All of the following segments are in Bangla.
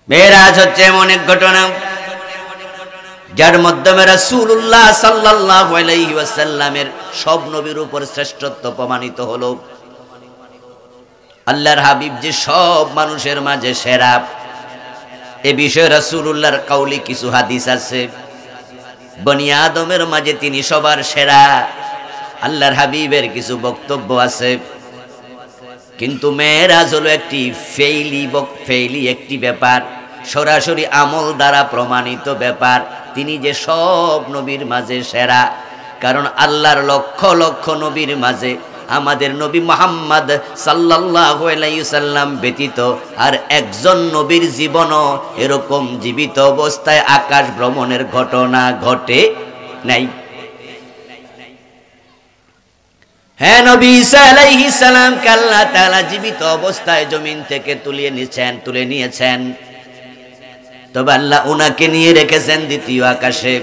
মেরাজ হচ্ছে এমন এক ঘটনা যার মাধ্যমে রাসূলুল্লাহ সাল্লাল্লাহু আলাইহি ওয়াসাল্লামের সব নবীর উপর শ্রেষ্ঠত্ব প্রমাণিত হলো। আল্লাহর হাবিব যে সব মানুষের মাঝে সেরা, এ বিষয়ে রাসূলুল্লাহর কাউলি কিছু হাদিস আছে। বনি আদমের মাঝে তিনি সবার সেরা, আল্লাহর হাবিবের কিছু বক্তব্য আছে। কিন্তু মেরাজ হলো একটি ফেইলি একটি ব্যাপার, সরাসরি আমল দ্বারা প্রমাণিত ব্যাপার। তিনি যে সব নবীর মাঝে সেরা, কারণ আল্লাহর লক্ষ লক্ষ নবীর মাঝে আমাদের নবী মুহাম্মদ সাল্লাল্লাহু আলাইহি সাল্লাম ব্যতীত আর একজন নবীর জীবনও এরকম জীবিত অবস্থায় আকাশ ভ্রমণের ঘটনা ঘটে নাই। হ্যাঁ, নবী ঈসা আলাইহিস সালামকে আল্লাহ তাআলা জীবিত অবস্থায় জমিন থেকে তুলে নিয়েছেন, তবে আল্লাহ উনাকে নিয়ে রেখেছেন দ্বিতীয় আকাশে।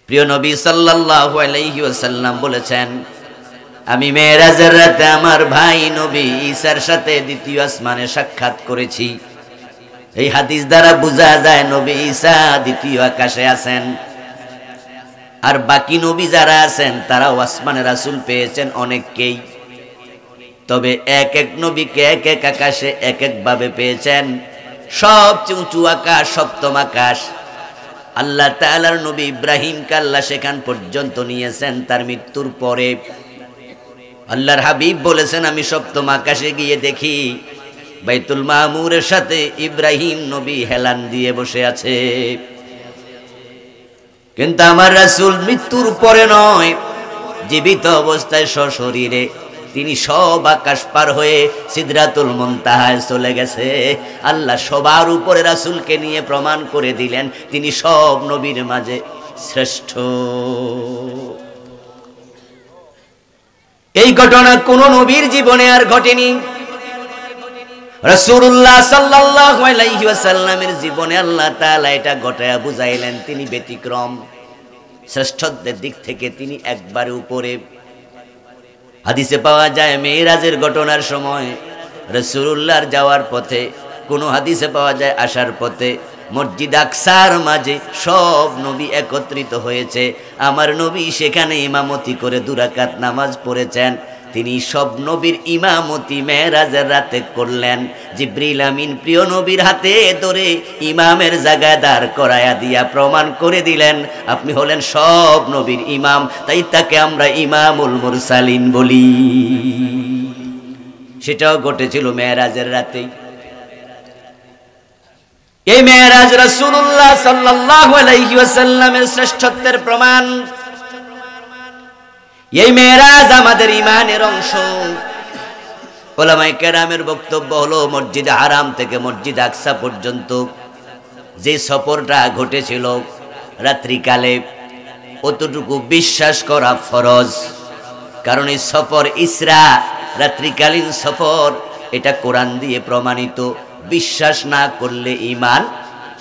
প্রিয় নবী সাল্লাল্লাহু আলাইহি ওয়াসাল্লাম বলেছেন, আমি মেরাজের রাতে আমার ভাই নবী ঈসার সাথে দ্বিতীয় আসমানে সাক্ষাৎ করেছি। এই হাদিস দ্বারা বোঝা যায় নবী ঈসা দ্বিতীয় আকাশে আছেন, আর বাকি নবী যারা আছেন তারাও আসমানে রাসূল পেয়েছেন অনেককেই। তবে এক এক নবীকে এক এক আকাশে এক এক ভাবে পেয়েছেন। সবচেয়ে উঁচু আকাশ সপ্তম আকাশ। আল্লাহ তাআলার নবী ইব্রাহিমকে আল্লাহ সেখান পর্যন্ত নিয়েছেন তার মৃত্যুর পরে। আল্লাহর হাবিব বলেছেন, আমি সপ্তম আকাশে গিয়ে দেখি বাইতুল মামুরের সাথে ইব্রাহিম নবী হেলান দিয়ে বসে আছে। কিন্তু আমার রাসূল মৃত্যুর পরে নয়, জীবিত অবস্থায় সশরীরে তিনি সব আকাশ পার হয়ে সিদরাতুল মুনতাহায় চলে গেছে। আল্লাহ সবার উপরে রাসূলকে নিয়ে প্রমাণ করে দিলেন তিনি সব নবীর মাঝে শ্রেষ্ঠ। এই ঘটনা কোন নবীর জীবনে আর ঘটেনি। রাসূলুল্লাহ সাল্লাল্লাহু আলাইহি ওয়াসাল্লামের জীবনে আল্লাহ তাআলা এটা ঘটায়া বুঝাইলেন তিনি ব্যতিক্রম। শ্রেষ্ঠত্বের দিক থেকে তিনি একবারে উপরে। হাদিসে পাওয়া যায় মেরাজের ঘটনার সময় রাসূলুল্লাহর যাওয়ার পথে, কোন হাদিসে পাওয়া যায় আসার পথে, মসজিদ আকসার মাঝে সব নবী একত্রিত হয়েছে। আমার নবী সেখানে ইমামতি করে 2 রাকাত নামাজ পড়েছেন। তিনি সব নবীর ইমামতি মেরাজের রাতে করলেন। জিবরিল আমিন প্রিয় নবীর হাতে ধরে ইমামের জায়গায় দাঁড় করায়া দিয়া প্রমাণ করে দিলেন আপনি হলেন সব নবীর ইমাম, তাই তাকে আমরা ইমামুল মুরসালিন বলি। সেটাও ঘটেছিল মেরাজের রাতেই। এই মেরাজ রাসূলুল্লাহ সাল্লাল্লাহু আলাইহি ওয়াসাল্লামের শ্রেষ্ঠত্বের প্রমাণ। এই মেরাজ আমাদের ঈমানের অংশ। উলামায়ে কেরামের বক্তব্য হলো মসজিদে হারাম থেকে মসজিদ আকসা পর্যন্ত যে সফরটা ঘটেছিল রাত্রিকালে, অতটুকু বিশ্বাস করা ফরজ। কারণ এই সফর ইসরা, রাত্রিকালীন সফর, এটা কোরআন দিয়ে প্রমাণিত। বিশ্বাস না করলে ঈমান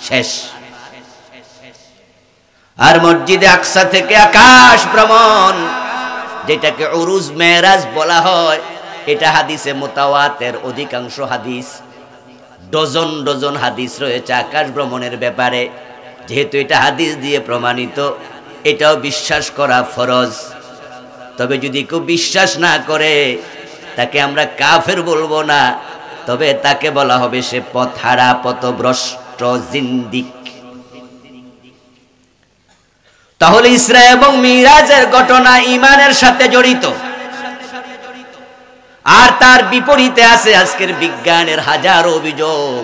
শেষ। আর মসজিদে আকসা থেকে আকাশ ভ্রমণ, যেটাকে উরুজ মেরাজ বলা হয়, এটা হাদিসে মুতাওয়াতির, অধিকাংশ হাদিস, ডজন ডজন হাদিস রয়েছে আকাশ ভ্রমণের ব্যাপারে। যেহেতু এটা হাদিস দিয়ে প্রমাণিত, এটাও বিশ্বাস করা ফরজ। তবে যদি কেউ বিশ্বাস না করে তাকে আমরা কাফের বলবো না, তবে তাকে বলা হবে সে পথহারা, পথভ্রষ্ট, জিন্দিক। তাহলে ইসরা এবং মিরাজের ঘটনা ঈমানের সাথে জড়িত। আর তার বিপরীতে আছে আজকের বিজ্ঞানের হাজারো অভিযোগ।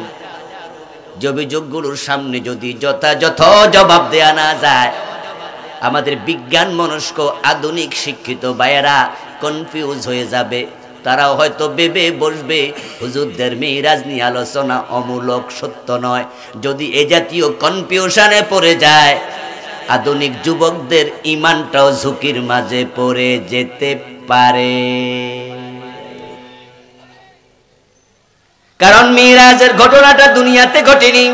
যে অভিযোগগুলোর সামনে যদি যথাযথ জবাব দেয়া না যায়, আমাদের বিজ্ঞান মনস্ক আধুনিক শিক্ষিত ভাইয়েরা কনফিউজ হয়ে যাবে। তারাও হয়তো ভেবে বসবে হুজুরদের মিরাজ নিয়ে আলোচনা অমূলক, সত্য নয়। যদি এ জাতীয় কনফিউশনে পড়ে যায়, আধুনিক যুবকদের ঈমানটাও ঝুঁকির মাঝে পড়ে যেতে পারে। কারণ মিরাজের ঘটনাটা দুনিয়াতে ঘটেনি,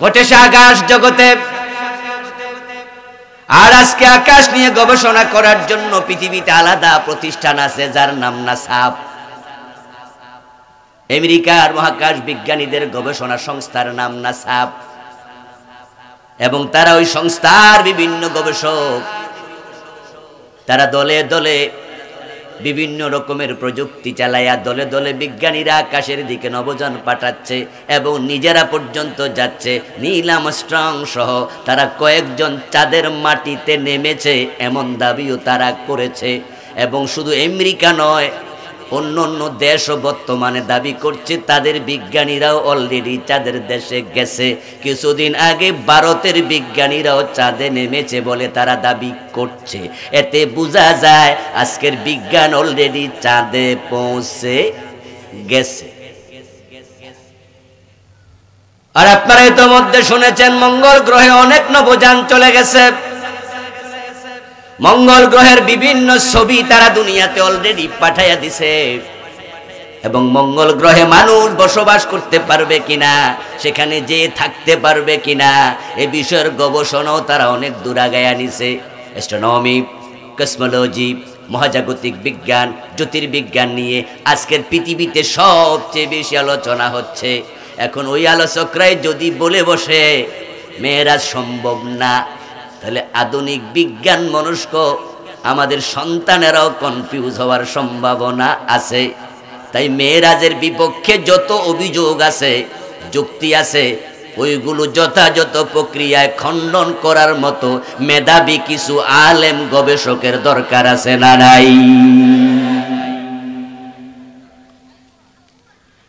ঘটেছে আকাশ জগতে। আর আজকে আকাশ নিয়ে গবেষণা করার জন্য পৃথিবীতে আলাদা প্রতিষ্ঠান আছে যার নাম নাসাব। আমেরিকার মহাকাশ বিজ্ঞানীদের গবেষণা সংস্থার নাম নাসা, এবং তারা ওই সংস্থার বিভিন্ন গবেষক, তারা দলে দলে বিভিন্ন রকমের প্রযুক্তি চালাইয়া দলে দলে বিজ্ঞানীরা আকাশের দিকে নভোযান পাঠাচ্ছে এবং নিজেরা পর্যন্ত যাচ্ছে। নীল আর্মস্ট্রং সহ তারা কয়েকজন চাঁদের মাটিতে নেমেছে এমন দাবিও তারা করেছে। এবং শুধু আমেরিকা নয়, অন্য অন্য দেশও বর্তমানে দাবি করছে তাদের বিজ্ঞানীরাও অলরেডি চাঁদের দেশে গেছে। কিছুদিন আগে ভারতের বিজ্ঞানীরাও চাঁদে নেমেছে বলে তারা দাবি করছে। এতে বোঝা যায় আজকের বিজ্ঞান অলরেডি চাঁদে পৌঁছে গেছে। আর আপনারা ইতোমধ্যে শুনেছেন মঙ্গল গ্রহে অনেক নভোযান চলে গেছে। মঙ্গল গ্রহের বিভিন্ন ছবি তারা দুনিয়াতে অলরেডি পাঠাইয়া দিছে, এবং মঙ্গল গ্রহে মানুষ বসবাস করতে পারবে কিনা, সেখানে যে থাকতে পারবে কিনা, এই বিষয়ের গবেষণাও তারা অনেক দূর আগায়া নিছে। অ্যাস্ট্রোনমি, কসমোলজি, মহাজাগতিক বিজ্ঞান, জ্যোতির্বিজ্ঞান নিয়ে আজকের পৃথিবীতে সবচেয়ে বেশি আলোচনা হচ্ছে। এখন ওই আলোচকরাই যদি বলে বসে মেয়েরাজ সম্ভব না, তাহলে আধুনিক বিজ্ঞান মনস্ক আমাদের সন্তানেরাও কনফিউজ হওয়ার সম্ভাবনা আছে। তাই মেয়েরাজের বিপক্ষে যত অভিযোগ আছে, যুক্তি আছে, ওইগুলো যথাযথ প্রক্রিয়ায় খণ্ডন করার মতো মেধাবী কিছু আলেম গবেষকের দরকার আছে না নাই?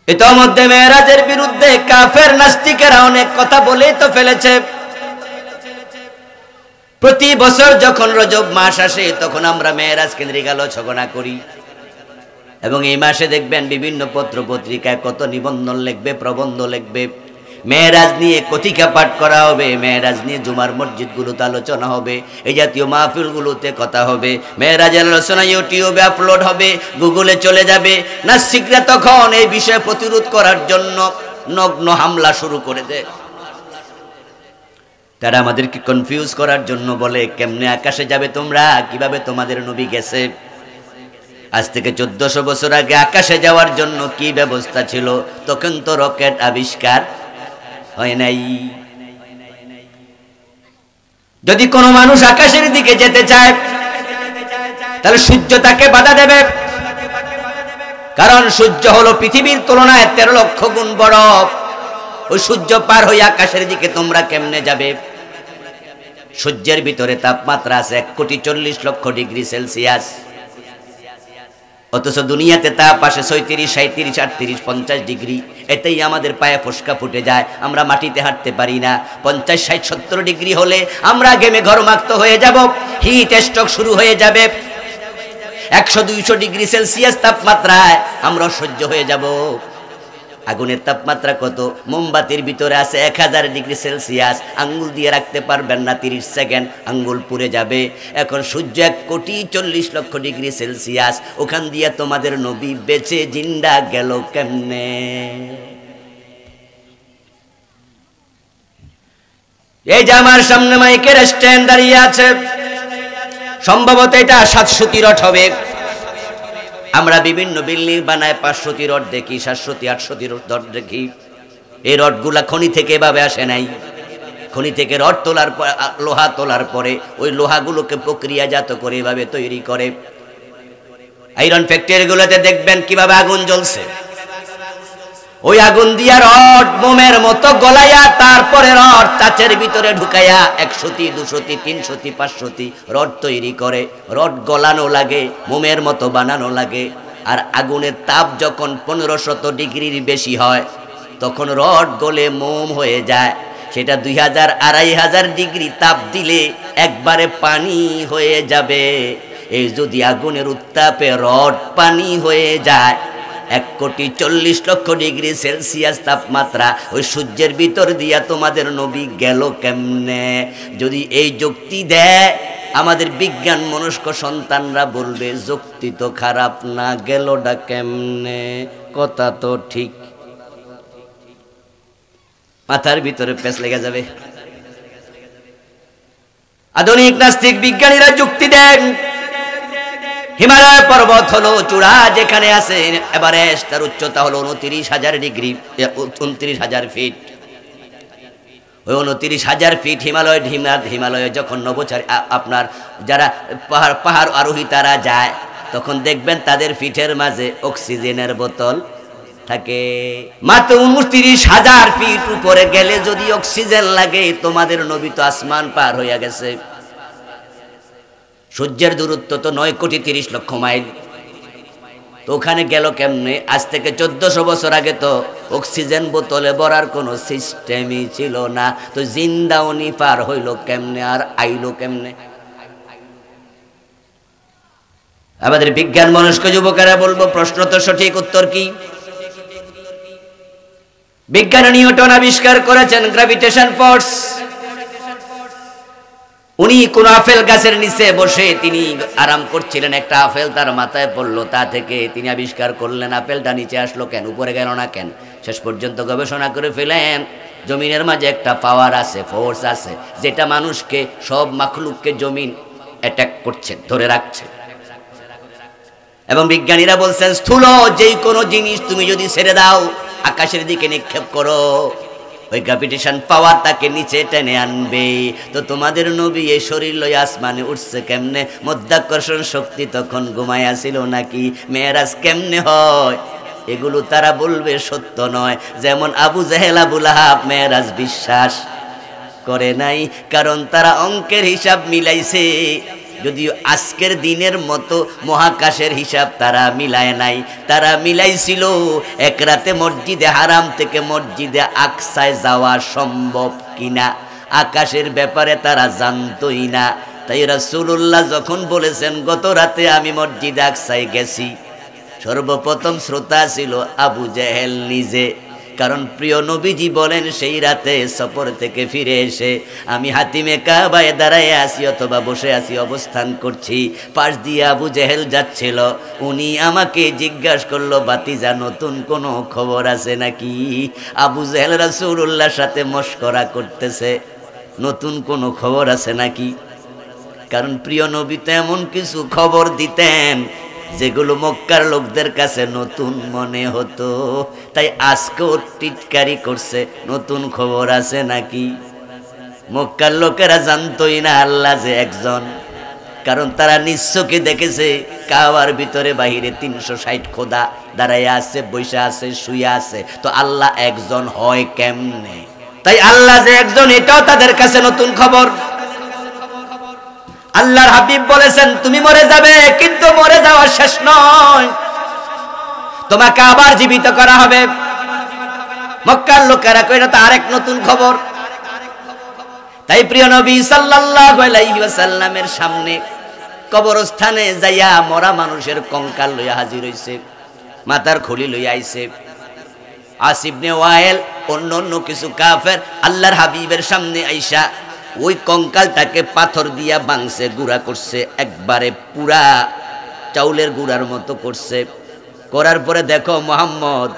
ইতোমধ্যে মেয়েরাজের বিরুদ্ধে কাফের নাস্তিকেরা অনেক কথা বলেই তো ফেলেছে। প্রতি বছর যখন রজব মাস আসে তখন আমরা মেয়েরাজ কেন্দ্রিক আলোচনা করি, এবং এই মাসে দেখবেন বিভিন্ন পত্র পত্রিকায় কত নিবন্ধন লিখবে, প্রবন্ধ লিখবে, মেয়েরাজ নিয়ে কথিকা পাঠ করা হবে, মেয়েরাজ নিয়ে জুমার মসজিদগুলোতে আলোচনা হবে, এই জাতীয় মাহফিলগুলোতে কথা হবে, মেয়েরাজের আলোচনা ইউটিউবে আপলোড হবে, গুগলে চলে যাবে। নাস্তিকরা তখন এই বিষয়ে প্রতিরোধ করার জন্য নগ্ন হামলা শুরু করে দেয়। তারা আমাদেরকে কনফিউজ করার জন্য বলে, কেমনে আকাশে যাবে তোমরা, কিভাবে তোমাদের নবী গেছে? আজ থেকে 1400 বছর আগে আকাশে যাওয়ার জন্য কি ব্যবস্থা ছিল? তখন তো রকেট আবিষ্কার হয় নাই। যদি কোনো মানুষ আকাশের দিকে যেতে চায় তাহলে সূর্য তাকে বাধা দেবে, কারণ সূর্য হলো পৃথিবীর তুলনায় 13 লক্ষ গুণ বড়। ওই সূর্য পার হয়ে আকাশের দিকে তোমরা কেমনে যাবে? সূর্যের ভিতরে তাপমাত্রা আছে 1,40,00,000 অথচ দুনিয়াতে তাপ আসে 36, 37, 38, 50 ডিগ্রি। এতেই আমাদের পায়ে ফোসকা ফুটে যায়, আমরা মাটিতে হাঁটতে পারি না। 50, 60, 70 ডিগ্রি হলে আমরা ঘেমে ঘরমাক্ত হয়ে যাব, হিট স্ট্রোক শুরু হয়ে যাবে। 100-200 ডিগ্রি সেলসিয়াস তাপমাত্রায় আমরা সহ্য হয়ে যাব। আগুনের তাপমাত্রা কত? মোমবাতির ভিতরে আছে 1000 ডিগ্রি সেলসিয়াস, আঙ্গুল দিয়ে রাখতে পারবেন না, 30 সেকেন্ড আঙ্গুল পুড়ে যাবে। এখন সূর্য 1,40,00,000 ডিগ্রি সেলসিয়াস, ওখান দিয়ে তোমাদের নবী বেঁচে জিন্দা গেল কেমনে? এই যে আমার সামনে মাইকের স্ট্যান্ড দাঁড়িয়ে আছে, সম্ভবত এটা 700 রড হবে। আমরা বিভিন্ন বিল্ডিং বানায় 500 রড দেখি, 700, 800 রড দেখি। এই রডগুলা খনি থেকে এভাবে আসে নাই। খনি থেকে রড তোলার পর, লোহা তোলার পরে ওই লোহাগুলোকে প্রক্রিয়াজাত করে এভাবে তৈরি করে। আয়রন ফ্যাক্টরিগুলোতে দেখবেন কিভাবে আগুন জ্বলছে। ওই আগুন দিয়া রড মোমের মতো গলাইয়া তারপরে রড চাচের ভিতরে ঢুকাইয়া 100, 200, 300, 500 রড তৈরি করে। রড গলানো লাগে, মোমের মতো বানানো লাগে। আর আগুনের তাপ যখন 1500 ডিগ্রির বেশি হয় তখন রড গলে মোম হয়ে যায়। সেটা 2000, 2500 ডিগ্রি তাপ দিলে একবারে পানি হয়ে যাবে। এই যদি আগুনের উত্তাপে রড পানি হয়ে যায়, 1,40,00,000 ডিগ্রি সেলসিয়াস তাপমাত্রা, ওই সূর্যের ভিতর দিয়া তোমাদের নবী গেল কেমনে? যদি এই যুক্তি দেয়, আমাদের বিজ্ঞান মনস্ক সন্তানরা বলবে যুক্তি তো খারাপ না, গেলটা কেমনে? কথা তো ঠিক। মাথার ভিতরে পেঁচ লেগে যাবে। আধুনিক নাস্তিক বিজ্ঞানীরা যুক্তি দেন, হিমালয় পর্বত হলো চূড়া, যেখানে আছে এভারেস্ট, তার উচ্চতা হলো 29,000 ডিগ্রি, 29,000 ফিট। ওই 29,000 ফিট হিমালয়ে যখন নভোচারী আপনার যারা পাহাড় আরোহী তারা যায়, তখন দেখবেন তাদের ফিটের মাঝে অক্সিজেনের বোতল থাকে। মাত্র 29,000 ফিট উপরে গেলে যদি অক্সিজেন লাগে, তোমাদের নবী তো আসমান পার হইয়া গেছে। সূর্যের দূরত্ব তো 9,30,00,000 মাইল। তো ওখানে গেল কেমনে? আজ থেকে 1400 বছর আগে তো অক্সিজেন বোতলে ভরার কোনো সিস্টেমই ছিল না। তো জিন্দা উনি পার হইল কেমনে আর আইলো কেমনে? আমাদের বিজ্ঞান মনস্ক যুবকেরা বলবো, প্রশ্ন তো সঠিক, উত্তর কি? বিজ্ঞানী নিউটন আবিষ্কার করেছেন গ্র্যাভিটেশন ফোর্স। উনি কোন আপেল গাছের নিচে বসে তিনি আরাম করছিলেন, একটা আপেল তার মাথায় পড়লো, তা থেকে তিনি আবিষ্কার করলেন আপেলটা নিচে আসলো কেন, উপরে গেল না কেন। শেষ পর্যন্ত গবেষণা করে ফেলেন জমিনের মাঝে একটা পাওয়ার আছে, ফোর্স আছে, যেটা মানুষকে, সব মাখলুককে জমিন অ্যাটাক করছে, ধরে রাখছে। এবং বিজ্ঞানীরা বলছেন স্থূল যেই কোনো জিনিস তুমি যদি ছেড়ে দাও, আকাশের দিকে নিক্ষেপ করো, ওই গ্র্যাভিটেশন পাওয়ার তাকে নিচে টেনে আনবে। তো তোমাদের নবী এই শরীর লয়ে আসমানে উঠছে কেমনে? মধ্যাকর্ষণ শক্তি তখন ঘুমায়া ছিল নাকি? মেরাজ কেমনে হয়? এগুলো তারা বলবে সত্য নয়। যেমন আবু জেহেল, আবু লাহাব মেরাজ বিশ্বাস করে নাই, কারণ তারা অঙ্কের হিসাব মিলাইছে। যদিও আজকের দিনের মতো মহাকাশের হিসাব তারা মিলায় নাই, তারা মিলাইছিল এক রাতে মসজিদে হারাম থেকে মসজিদে আকসায় যাওয়া সম্ভব কিনা। আকাশের ব্যাপারে তারা জানতই না। তাই রাসূলুল্লাহ যখন বলেছেন গত রাতে আমি মসজিদে আকসায় গেছি, সর্বপ্রথম শ্রোতা ছিল আবু জেহেল নিজে। কারণ প্রিয় নবীজি বলেন সেই রাতে সফর থেকে ফিরে এসে আমি হাতিমে কাবায় দাঁড়ায় আছি অথবা বসে আছি, অবস্থান করছি, পাশ দিয়ে আবু জেহেল যাচ্ছিল। উনি আমাকে জিজ্ঞাসা করলো, বাতিজা নতুন কোনো খবর আছে নাকি? আবু জেহেল রাসূলুল্লাহর সাথে মশকরা করতেছে, নতুন কোনো খবর আছে নাকি? কারণ প্রিয় নবী তো এমন কিছু খবর দিতেন যেগুলো মক্কার লোকদের কাছে নতুন মনে হতো। তাই আজকেও টিটকারি করছে, নতুন খবর আছে নাকি? মক্কার লোকেরা জানতোই না আল্লাহ যে একজন, কারণ তারা নিশ্চয়কে দেখেছে কাবার ভিতরে বাহিরে 360 খোদা দাঁড়াইয়া আছে, বৈশা আছে, শুয়ে আছে। তো আল্লাহ একজন হয় কেমনে? তাই আল্লাহ যে একজন এটাও তাদের কাছে নতুন খবর। আল্লাহর হাবিব বলেছেন তুমি মরে যাবে, কিন্তু মরে যাওয়া শেষ নয়, তোমাকে আবার জীবিত করা হবে। মক্কার লোকেরা কইরা তো আরেক নতুন খবর। তাই প্রিয় নবী সাল্লাল্লাহু আলাইহি ওয়াসাল্লামের সামনে কবরস্থানে যাইয়া মরা মানুষের কঙ্কাল লইয়া হাজির হইছে, মাথার খুলি লইয়া আইছে। আসিব ইবনে ওয়াইল অন্য কিছু কাফের আল্লাহর হাবিবের সামনে আইসা ওই কঙ্কালটাকে পাথর দিয়া ভাঙছে, গুঁড়া করছে, একবারে পুরা চাউলের গুঁড়ার মতো করছে। করার পরে দেখো মুহাম্মদ,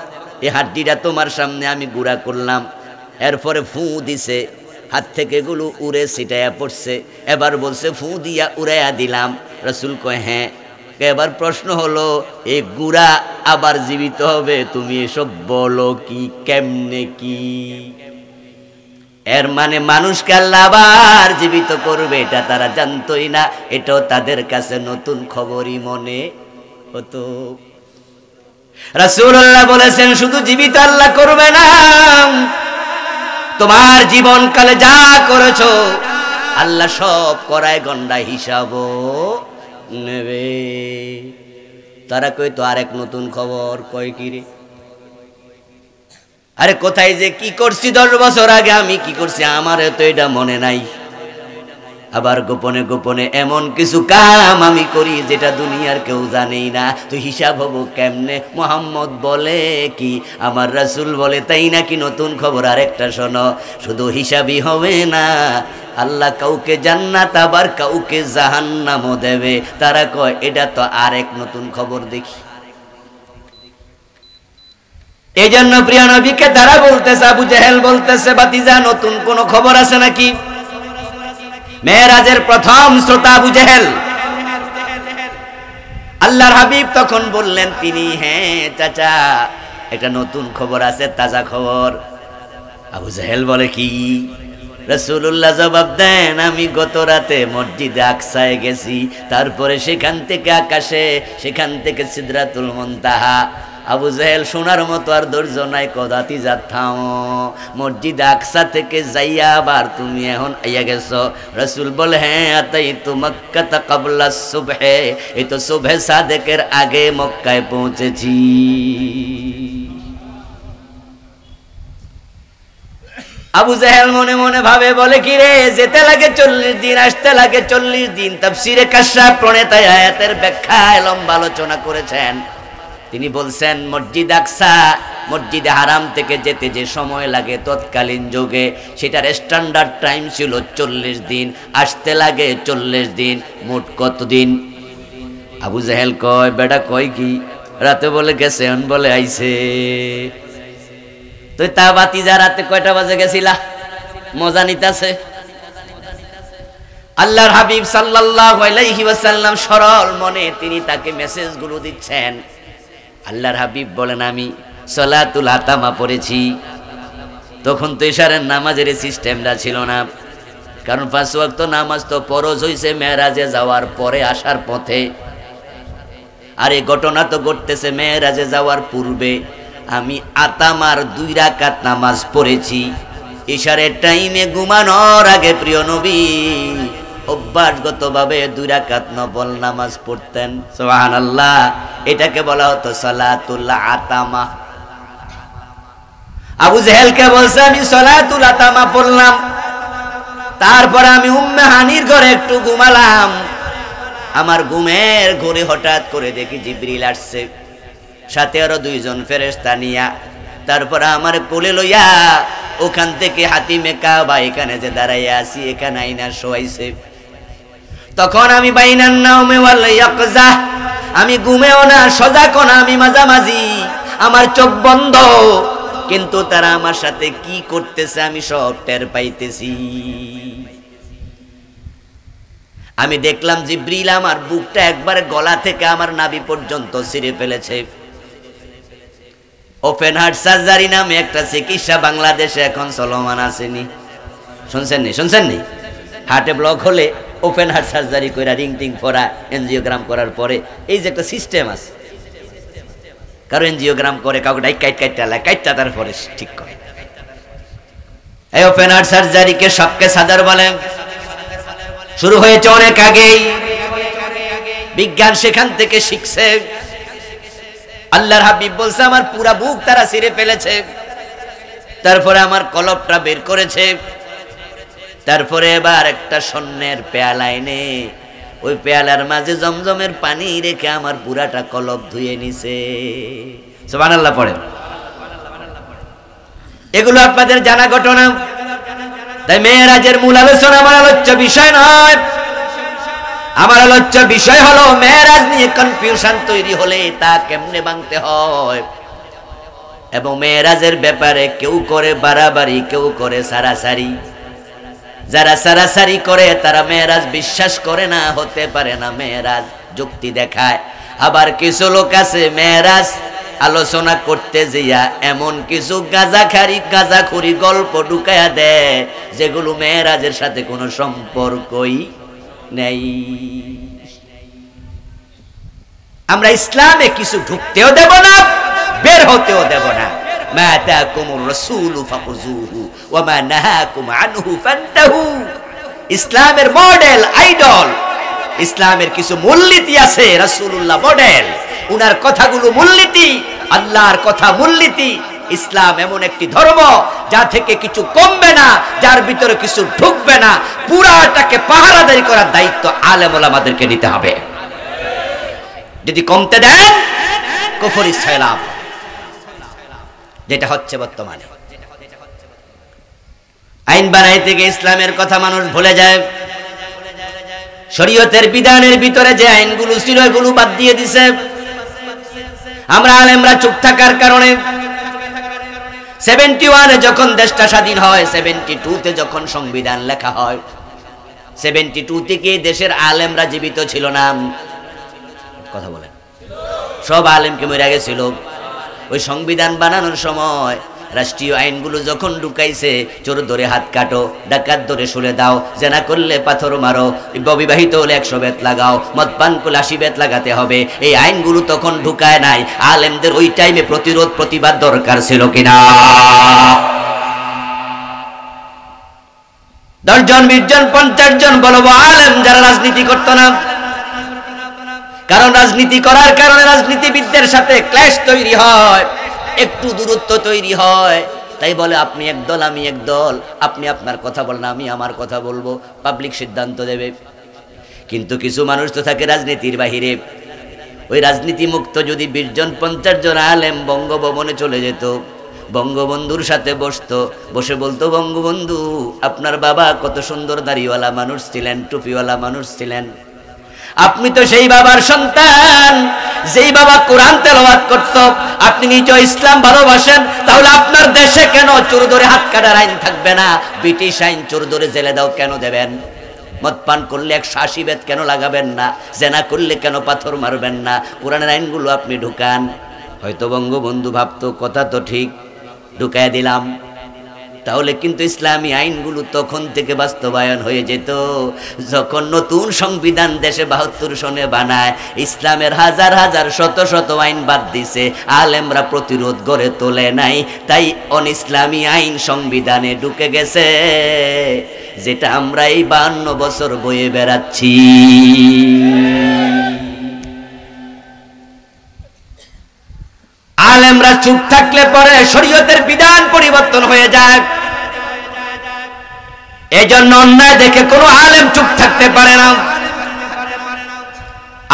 এই হাড্ডিটা তোমার সামনে আমি গুঁড়া করলাম। এরপরে ফু দিছে, হাত থেকে এগুলো উড়ে ছিটাইয়া পড়ছে। এবার বলছে ফু দিয়া উড়াইয়া দিলাম। রাসূল কয় হ্যাঁ। এবার প্রশ্ন হলো, এই গুঁড়া আবার জীবিত হবে? তুমি এসব বলো কি, কেমনে কি? এর মানে মানুষকে আল্লাহ আবার জীবিত করবে এটা তারা জানতোই না, এটাও তাদের কাছে নতুন খবরই মনে হতো। রাসূলুল্লাহ বলেছেন শুধু জীবিত আল্লাহ করবে না, তোমার জীবনকালে যা করেছো আল্লাহ সব করায় গন্ডা হিসাবও নেবে। তারা কই তো আরেক নতুন খবর। কয় কি রে? আরে কোথায় যে কি করছি 10 বছর আগে আমি কি করছি আমারে তো এটা মনে নাই। আবার গোপনে গোপনে এমন কিছু কাম আমি করি যেটা দুনিয়ার কেউ জানেই না। তো হিসাব হবো কেমনে? মুহাম্মদ বলে কি, আমার রাসূল বলে তাই নাকি? নতুন খবর আরেকটা শোনো, শুধু হিসাবই হবে না, আল্লাহ কাউকে জান্নাত আবার কাউকে জাহান্নামও দেবে। তারা কয় এটা তো আরেক নতুন খবর। দেখি এই জন্য প্রিয় নবীকে তারা বলতেছে, আবু জেহেল বলতেছে বাতিজা নতুন কোন খবর আছে নাকি? মেরাজের প্রথম শ্রোতা আবু জেহেল। আল্লাহর হাবিব তখন বললেন তিনি, হ্যাঁ চাচা, একটা নতুন খবর আছে, তাজা খবর। আবু জাহেল বলে, কি? রাসূলুল্লাহ জবাব দেন, আমি গত রাতে মসজিদে আকসায় গেছি, তারপরে সেখান থেকে আকাশে, সেখান থেকে সিদরাতুল মুনতাহা। আবু জাহেল শোনার মতো আর ধৈর্য নাই, কদাতি যাত্থাও মসজিদে আকসা থেকে যাইয়া আবার তুমি এখন আইয়া গেছো। রাসূল বলে, হ্যাঁ আতাইতু মক্কাতা ক্বাবলা সুবহে, এই তো সুবহে সাদেকের আগে মক্কায় পৌঁছেছি। আবু জাহেল মনে মনে ভাবে, বলে কি রে, যেতে লাগে 40 দিন, আসতে লাগে 40 দিন। তাফসীরে কাশফ প্রণেতা আয়াতের ব্যাখ্যায় লম্বা আলোচনা করেছেন। তিনি বলছেন, মসজিদ আকসা, মসজিদে হারাম থেকে যেতে যে সময় লাগে তৎকালীন যুগে, সেটার স্ট্যান্ডার্ড টাইম ছিল 40 দিন, আসতে লাগে 40 দিন, মোট কত দিন? আবু জাহেল কয়, বেটা কয় কি? রাতে বলে গেছে, বলে আইছে। তুই তা বাতিজা রাতে কয়টা বাজে গেছিলা? মজা নিতেছে। আল্লাহর হাবিব সাল্লাল্লাহু আলাইহি ওয়াসাল্লাম সরল মনে তিনি তাকে মেসেজগুলো দিচ্ছেন। আল্লাহর হাবিব বলেন, আমি সালাতুল আতামা পড়েছি। তখন তো ইশারের নামাজের সিস্টেমটা ছিল না, কারণ 5 ওয়াক্ত নামাজ তো ফরজ হইছে মেরাজে যাওয়ার পরে, আসার পথে। আর এই ঘটনা তো ঘটতেছে মেরাজে যাওয়ার পূর্বে। আমি আতামার 2 রাকাত নামাজ পড়েছি। ইশারের টাইমে ঘুমানোর আগে প্রিয় নবী অভ্যাসগতভাবে 2 রাকাত নফল নামাজ পড়তেন। সুবহানাল্লাহ। এটাকে বলা হতো সালাতুল আতামা। আবু জাহেলকে বলছে, আমি সালাতুল আতামা পড়লাম, তারপর আমি উম্মে হানির ঘরে একটু ঘুমালাম। আমার ঘুমের ঘরে হঠাৎ করে দেখি জিবরিল আসছে, সাথে আরো 2 জন ফেরেশতা নিয়া। তারপর আমার কোলে লইয়া ওখান থেকে হাতিমে কাবা এখানে যে দাঁড়াইয়া আছি, এখানে আইনা শোয়াইছে। তখন আমি বাইনান নাওমে ওয়াল ইয়াকজা, আমি ঘুমেও না সজাগও না, আমি মাঝামাঝি, আমার চোখ বন্ধ, কিন্তু তারা আমার সাথে কি করতেছে আমি সব টের পাইতেছি। আমি দেখলাম জিবরিল আমার বুকটা একবারে গলা থেকে আমার নাভি পর্যন্ত ছিঁড়ে ফেলেছে। ওপেন হার্ট সার্জারি নামে একটা চিকিৎসা বাংলাদেশে এখন চলমান আসেনি, শুনছেন নি? হার্টে ব্লক হলে ওপেন হার্ট সার্জারি করে রিং টিং করা, এনজিওগ্রাম করার পরে এই যে একটা সিস্টেম আছে, কারো এনজিওগ্রাম করে, কাউকে কাইটটা তারপরে ঠিক করে। এই ওপেন হার্ট সার্জারিকে সবকে সাদার বলে। শুরু হয়েছে অনেক আগেই, বিজ্ঞান সেখান থেকে শিখছে। আল্লাহর হাবিব বলছে, আমার পুরা বুক তারা ছিঁড়ে ফেলেছে, তারপরে আমার কলবটা বের করেছে, তারপরে এবার একটা স্বর্ণের পেয়ালা এনে ওই পেয়ালার মাঝে জমজমের পানি রেখে আমার পুরাটা কলব ধুয়ে নিছে। সুবহানাল্লাহ পড়েন। এগুলো আপনাদের জানা ঘটনা। তাই মেরাজের মূল আলোচনা আমার আলোচ্য বিষয় নয়। আমার আলোচ্য বিষয় হলো মেরাজ নিয়ে কনফিউশন তৈরি হলে তা কেমনে ভাঙতে হয়, এবং মেরাজের ব্যাপারে কেউ করে বাড়াবাড়ি, কেউ করে সারাসারি। যারা সারাসারি করে তারা মেরাজ বিশ্বাস করে না, হতে পারে না, মেরাজ যুক্তি দেখায়। আবার কিছু লোক আছে মেরাজ আলোচনা করতে যাইয়া এমন কিছু গাঁজাখুরি গল্প ঢুকায়া দেয় যেগুলো মেরাজের সাথে কোনো সম্পর্কই নেই। আমরা ইসলামে কিছু ঢুকতেও দেব না, বের হতেও দেব না। মা আতাকুমুর রাসূলু ফাখুযুহু ওয়া মা নাহাকুম আনহু ফান্তাহু। ইসলামের মডেল, আইডল, ইসলামের কিছু মূলনীতি আছে। রাসূলুল্লাহ মডেল, উনার কথাগুলো মূলনীতি, আল্লাহর কথা মূলনীতি। ইসলাম এমন একটি ধর্ম যা থেকে কিছু কমবে না, যার ভিতরে কিছু ঢুকবে না। পুরাটাকে পাহারাদারি করার দায়িত্ব আলেম ওলামাদেরকে নিতে হবে। যদি কমতে দেন কুফরি সালাম, যেটা হচ্ছে বর্তমানে। আইন বানাইতে গিয়ে ইসলামের কথা মানুষ ভুলে যায়। শরীয়তের বিধানের ভিতরে যে আইনগুলো ছিল এগুলো বাদ দিয়ে দিছে। আমরা আলেমরা চুপ থাকার কারণে 71-এ যখন দেশটা স্বাধীন হয়, 72-তে যখন সংবিধান লেখা হয়, 72 থেকে দেশের আলেমরা জীবিত ছিল না। কথা বলেন। সব আলেমকে মরে গেছিল। ওই সংবিধান বানানোর সময় রাষ্ট্রীয় আইনগুলো যখন ঢুকাইছে, চোর ধরে হাত কাটো, ডাকাত ধরে শুলে দাও, জেনা করলে পাথর মারো, অবিবাহিত হলে 100 বেত লাগাও, মদ পান করলে 80 বেত লাগাতে হবে, এই আইনগুলো তখন ঢুকায় নাই। আলেমদের ওই টাইমে প্রতিরোধ প্রতিবাদ দরকার ছিল কিনা? 10 জন 20 জন 50 জন বলবো আলেম যারা রাজনীতি করতো না, কারণ রাজনীতি করার কারণে রাজনীতিবিদদের সাথে ক্ল্যাশ তৈরি হয়, একটু দূরত্ব তৈরি হয়। তাই বলে আপনি এক দল আমি এক দল, আপনি আপনার কথা বলেন আমি আমার কথা বলবো, পাবলিক সিদ্ধান্ত দেবে। কিন্তু কিছু মানুষ তো থাকে রাজনীতির বাহিরে। ওই রাজনীতি মুক্ত যদি 20 জন 50 জন আলেম বঙ্গভবনে চলে যেত, বঙ্গবন্ধুর সাথে বসতো, বসে বলতো বঙ্গবন্ধু আপনার বাবা কত সুন্দর দাড়িওয়ালা মানুষ ছিলেন, টুপিওয়ালা মানুষ ছিলেন, আপনি তো সেই বাবার সন্তান যেই বাবা কোরআন তেলাওয়াত করত, আপনি নিজে ইসলাম ভালোবাসেন, তাহলে আপনার দেশে কেন চোর ধরে হাত কাটার আইন থাকবে না? ব্রিটিশ আইন চোর ধরে জেলে দাও কেন দেবেন? মদ পান করলে 180 বেত কেন লাগাবেন না? জেনা করলে কেন পাথর মারবেন না? কোরআনের আইনগুলো আপনি ঢুকান। হয়তো বঙ্গবন্ধু ভাবতো কথা তো ঠিক, ঢুকায় দিলাম, তাহলে কিন্তু ইসলামী আইনগুলো তখন থেকে বাস্তবায়ন হয়ে যেত। যখন নতুন সংবিধান দেশে 72 সনে বানায়, ইসলামের হাজার হাজার শত শত আইন বাদ দিছে, আলেমরা প্রতিরোধ গড়ে তোলে নাই, তাই অন ইসলামী আইন সংবিধানে ঢুকে গেছে, যেটা আমরা এই 52 বছর বয়ে বেড়াচ্ছি। আলেমরা চুপ থাকলে পরে শরীয়তের বিধান পরিবর্তন হয়ে যায়। এজন্য অন্যায় দেখে কোনো আলেম চুপ থাকতে পারে না।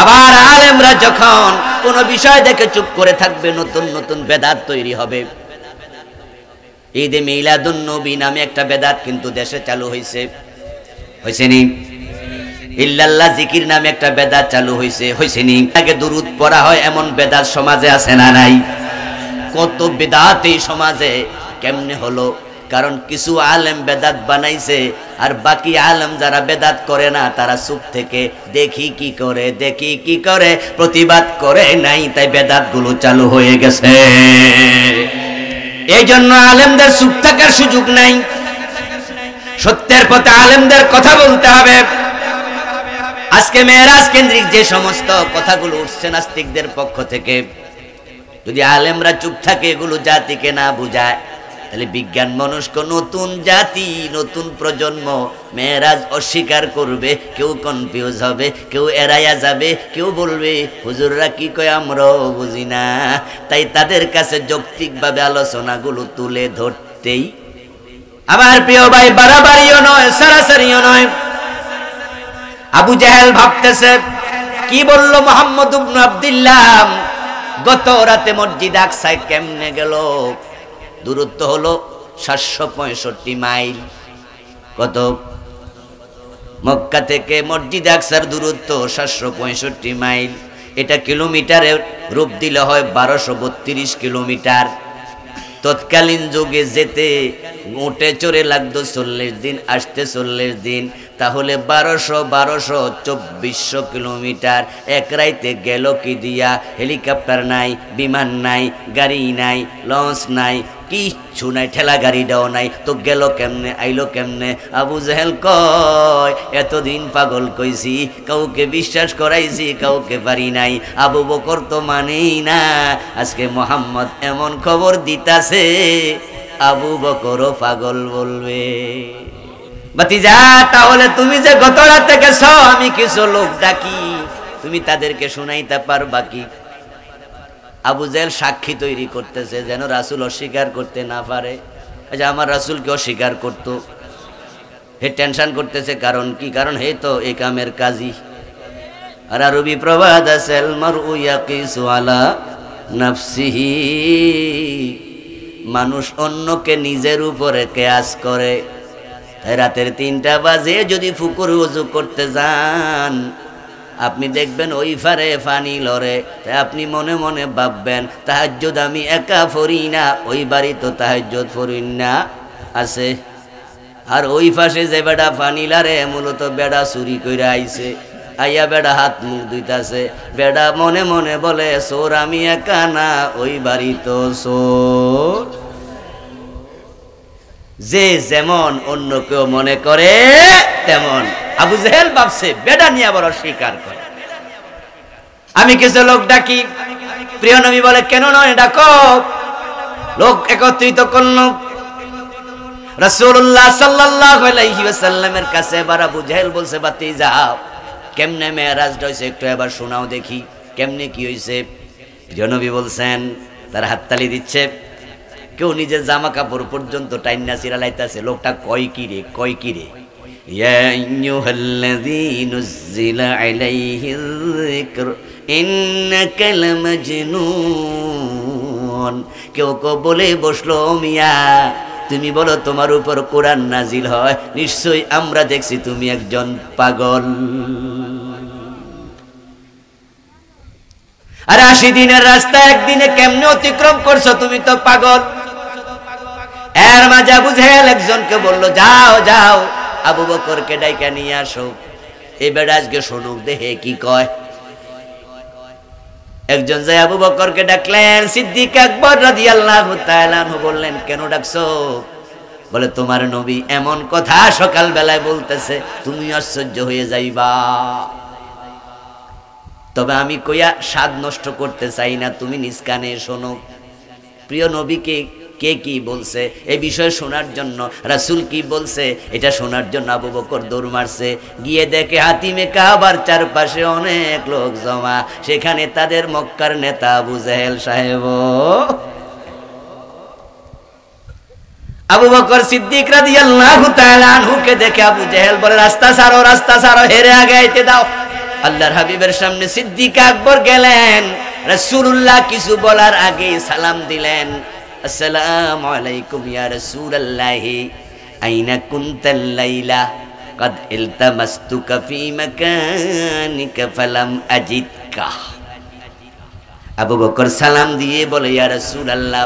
আবার আলেমরা যখন কোনো বিষয় দেখে চুপ করে থাকবে, নতুন নতুন বেদাত তৈরি হবে। ঈদে মিলাদুন নবী নামে একটা বেদাত কিন্তু দেশে চালু হয়েছে, হয়েছে নি? ইল্লাল্লাহ জিকির নামে একটা বেদাত চালু হয়েছে, হয়েছে নি? আগে দুরূদ পড়া হয় এমন বেদাত সমাজে আছে না নাই? কত বেদাত এই সমাজে কেমনে হলো? কারণ কিছু আলেম বেদাত বানাইছে, আর বাকি আলেম যারা বেদাত করে না তারা চুপ থেকে দেখি কি করে, দেখি কি করে, প্রতিবাদ করে নাই, তাই বেদাত গুলো চালু হয়ে গেছে। এই জন্য আলেমদের চুপ থাকার সুযোগ নাই, সত্যের পথে আলেমদের কথা বলতে হবে। আজকে মেরাজ কেন্দ্রিক যে সমস্ত কথাগুলো উঠছে নাস্তিকদের পক্ষ থেকে, যদি আলেমরা চুপ থাকে, এগুলো জাতিকে না বুঝায়, তাহলে বিজ্ঞান মনস্ক নতুন জাতি, নতুন প্রজন্ম মেরাজ অস্বীকার করবে, কেউ কনফিউজ হবে, কেউ এড়াইয়া যাবে, কেউ বলবে হুজুররা কি কয় আমরাও বুঝি না। তাই তাদের কাছে যৌক্তিকভাবে আলোচনাগুলো তুলে ধরতেই। আমার প্রিয় ভাই, বাড়াবাড়িও নয়, সারাসারিও নয়। আবু জাহেল ভাবতেছে কি বলল মুহাম্মদ ইবনে আব্দুল্লাহ, গত রাতে মসজিদ আকসায় কেমনে গেল? দূরত্ব হলো 765 মাইল। কত? মক্কা থেকে মসজিদ আকসার দূরত্ব 765 মাইল। এটা কিলোমিটারে রূপ দিলে হয় 1232 কিলোমিটার। তৎকালীন যুগে যেতে উটে চড়ে লাগতো 40 দিন, আসতে 40 দিন, তাহলে 1200 কিলোমিটার এক রাইতে গেল কি দিয়া? হেলিকপ্টার নাই, বিমান নাই, গাড়ি নাই, লঞ্চ নাই, কিচ্ছু নাই, ঠেলা গাড়িটাও নাই, তো গেল কেমনে, আইলো কেমনে? আবু জাহেল কয় এতদিন পাগল কইছি, কাউকে বিশ্বাস করাইছি, কাউকে পারি নাই। আবু বকর তো মানেই না, আজকে মোহাম্মদ এমন খবর দিতাছে আবু বকরও পাগল বলবে। ভাতিজা, তাহলে তুমি যে গত রাতে গেছো, আমি কিছু লোক ডাকি, তুমি তাদেরকে শুনাইতে পারবা কি? আবু জাহেল সাক্ষী তৈরি করতেছে যেন রাসূল অস্বীকার করতে না পারে। আমার রাসূলকে অস্বীকার করতো, হে টেনশন করতেছে। কারণ কি? কারণ হে তো এই কামের কাজী। আর আরবি প্রবাদ আছে, আল মারউ ইয়াকিসু আলা নাফসিহি, মানুষ অন্যকে নিজের উপরে কিয়াস করে। রাতের 3টা বাজে যদি পুকুর ওযু করতে যান, আপনি দেখবেন ওই ফারে পানি লড়ে, তাই আপনি মনে মনে ভাববেন তাহাজ্জুদ আমি একা পড়ি না, ওই বাড়ি তো তাহাজ্জুদ পড়ি না আছে। আর ওই পাশে যে বেড়া পানি লারে মূলত বেড়া চুরি কইরা আইছে, আইয়া বেড়া হাত মুখ ধুইতাছে, বেড়া মনে মনে বলে চোর আমি একা না, ওই বাড়ি তো চোর। যে যেমন অন্য কেউ মনে করে তেমন আবু জেহেল ভাবছে বেড়া নিয়ে আবার অস্বীকার করে। আমি কিছু লোক ডাকি, প্রিয় নবী বলে কেন নয় ডাকো। লোক একত্রিত করল, রাসূলুল্লাহ সাল্লাল্লাহু আলাইহি ওয়াসাল্লামের কাছে এবার আবু জেহেল বলছে ভাতিজা কেমনে মেরাজ হইছে একটু এবার শোনাও দেখি, কেমনে কি হইছে। প্রিয় নবী বলছেন, তার হাততালি দিচ্ছে, কেউ নিজের জামা কাপড় পর্যন্ত টাইনা চিরা লাইতাছে। লোকটা কয় কি রে, কয় কি রে, ইয়া আইয়ুহাল্লাযী নুজ্জিলা আলাইহিয যিকর ইন্নাকা লামাজনুন। কেউ কেউ বলে বসলো মিয়া তুমি বলো তোমার উপর কোরআন নাজিল হয়, নিশ্চয়ই আমরা দেখছি তুমি একজন পাগল। আর 80 দিনের রাস্তা একদিনে কেমনে অতিক্রম করছো, তুমি তো পাগল। এর মাঝে আবু জেহেল একজনকে বললো যাও যাও আবু বকরকে ডাইকা নিয়ে আসো, এই বেড়া আজকে শুনুক দেহে কি কয়। একজন যায় আবু বকরকে ডাকলেন, সিদ্দিক আকবর রাদিয়াল্লাহু তাআলা আনহু বললেন কেন ডাকছো? বলে তোমার নবী এমন কথা সকাল বেলায় বলতেছে তুমি আশ্চর্য হয়ে যাইবা। তবে আমি কইয়া স্বাদ নষ্ট করতে চাই না, তুমি নিজ কানে শোনো। প্রিয় নবীকে কে কি বলছে এই বিষয়ে শোনার জন্য, রাসূল কি বলছে এটা শোনার জন্য আবু বকর দৌড় মারছে। গিয়ে দেখে হাতিমে কাবার চারপাশে অনেক লোক জমা, সেখানে তাদের মক্কার নেতা আবু জেহেল সাহেব। আবু বকর সিদ্দিক রাদিয়াল্লাহু তাআলা আনহুকে দেখে আবু জেহেল বলে রাস্তা ছাড়ো, হেরে আগে আইতে দাও। আল্লাহর হাবিবের সামনে সিদ্দিক আকবর গেলেন, রাসূলুল্লাহ কিছু বলার আগে সালাম দিলেন, আসসালামু আলাইকুম ইয়া রাসূলুল্লাহি আইনা কুনতাল লাইলা قد التمستك في مكانك فلم أجدك আবু বকর সালাম দিয়ে বলে ইয়া রাসূলুল্লাহ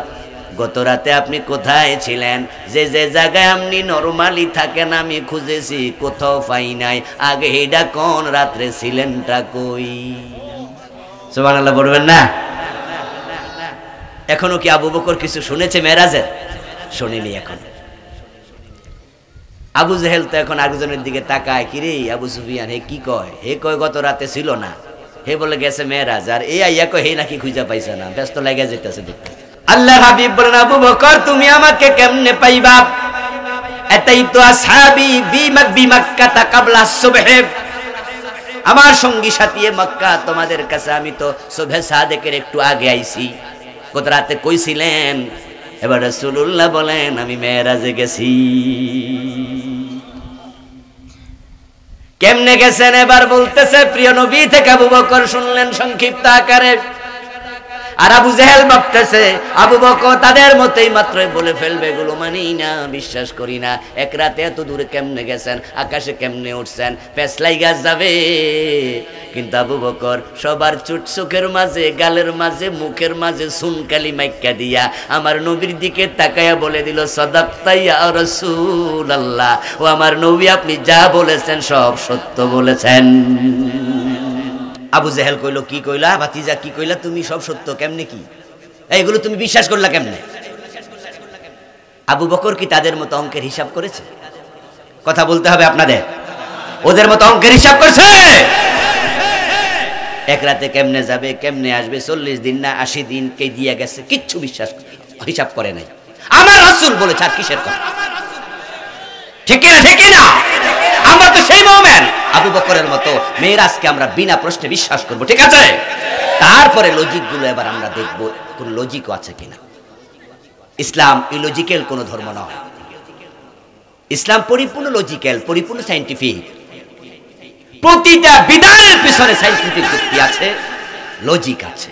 গত রাতে আপনি কোথায় ছিলেন? যে যে জায়গায় আপনি নরমালি থাকেন আমি খুঁজেছি কোথাও পাই নাই, আগে এইটা কোন রাত্রে ছিলেনটা কই? সুবহানাল্লাহ বলবেন না? এখনো কি আবু বকর কিছু শুনেছে মেরাজের? শুনিনি এখন। আবু জেহেল তো এখন আরেকজনের দিকে তাকায়, কিরে আবু সুফিয়ান হে কি কয়? হে কয় গত রাতে ছিল না, হে বলে গেছে মেরাজ, আর এই আইয়া কয় হে নাকি খুঁজে পাইছে না, ব্যস্ত লাগে যেতেছে দেখতে। আল্লাহর হাবিব বলেন আবু বকর তুমি আমাকে কেমনে পাইবা? আতাইতু আসহাবি বিমাক্কাতা ক্বাবলা সুবহ, আমার সঙ্গী সাথী মক্কা তোমাদের কাছে আমি তো সুবহে সাদেকের একটু আগে আইছি। গত রাতে কইছিলেন? এবার রাসূলুল্লাহ বলেন আমি মেরাজে গেছি। কেমনে গেছেন এবার বলতেছে, প্রিয় নবী থেকে আবু বকর শুনলেন সংক্ষিপ্ত আকারে। আর আবু জেহেল ভাবতেছে আবু বকর তাদের মতোই মাত্রই বলে ফেলবে, এগুলো মানি না, বিশ্বাস করি না। এক রাতে এত দূরে কেমনে গেছেন, আকাশে কেমনে উঠছেন, পেছলাই গাছ যাবে। কিন্তু আবু বকর সবার চোখের মাঝে, গালের মাঝে, মুখের মাঝে সুনকালি মাইক্কা দিয়া আমার নবীর দিকে তাকায়া বলে দিল সাদাক্তা ইয়া রাসূলুল্লাহ, ও আমার নবী আপনি যা বলেছেন সব সত্য বলেছেন। আবু জেহেল কইলো কি কইলা ভাতিজা, কি কইলা তুমি? সব সত্য কেমনে? কি এইগুলো তুমি বিশ্বাস করলা কেমনে? আবু বকর কি তাদের মতো অঙ্কের হিসাব করেছে? কথা বলতে হবে আপনাদের। ওদের মতো অঙ্কের হিসাব করছে? এক রাতে কেমনে যাবে, কেমনে আসবে, 40 দিন না 80 দিন কে দিয়ে গেছে, কিচ্ছু বিশ্বাস হিসাব করে নাই। আমার রাসূল বলেছে, আর কিসের কথা? ঠিক না? ঠিক না? আমরা তো সেই মুমিন আবু বকরের মতো মেরাজকে আমরা বিনা প্রশ্নে বিশ্বাস করব, ঠিক আছে? তারপরে লজিক গুলো এবার আমরা দেখব কোন লজিকও আছে কিনা। ইসলাম ইলজিক্যাল কোন ধর্ম নয়, ইসলাম পরিপূর্ণ লজিক্যাল, পরিপূর্ণ সায়েন্টিফিক। প্রতিটা বিধানের পিছনে সায়েন্টিফিক যুক্তি আছে, লজিক আছে।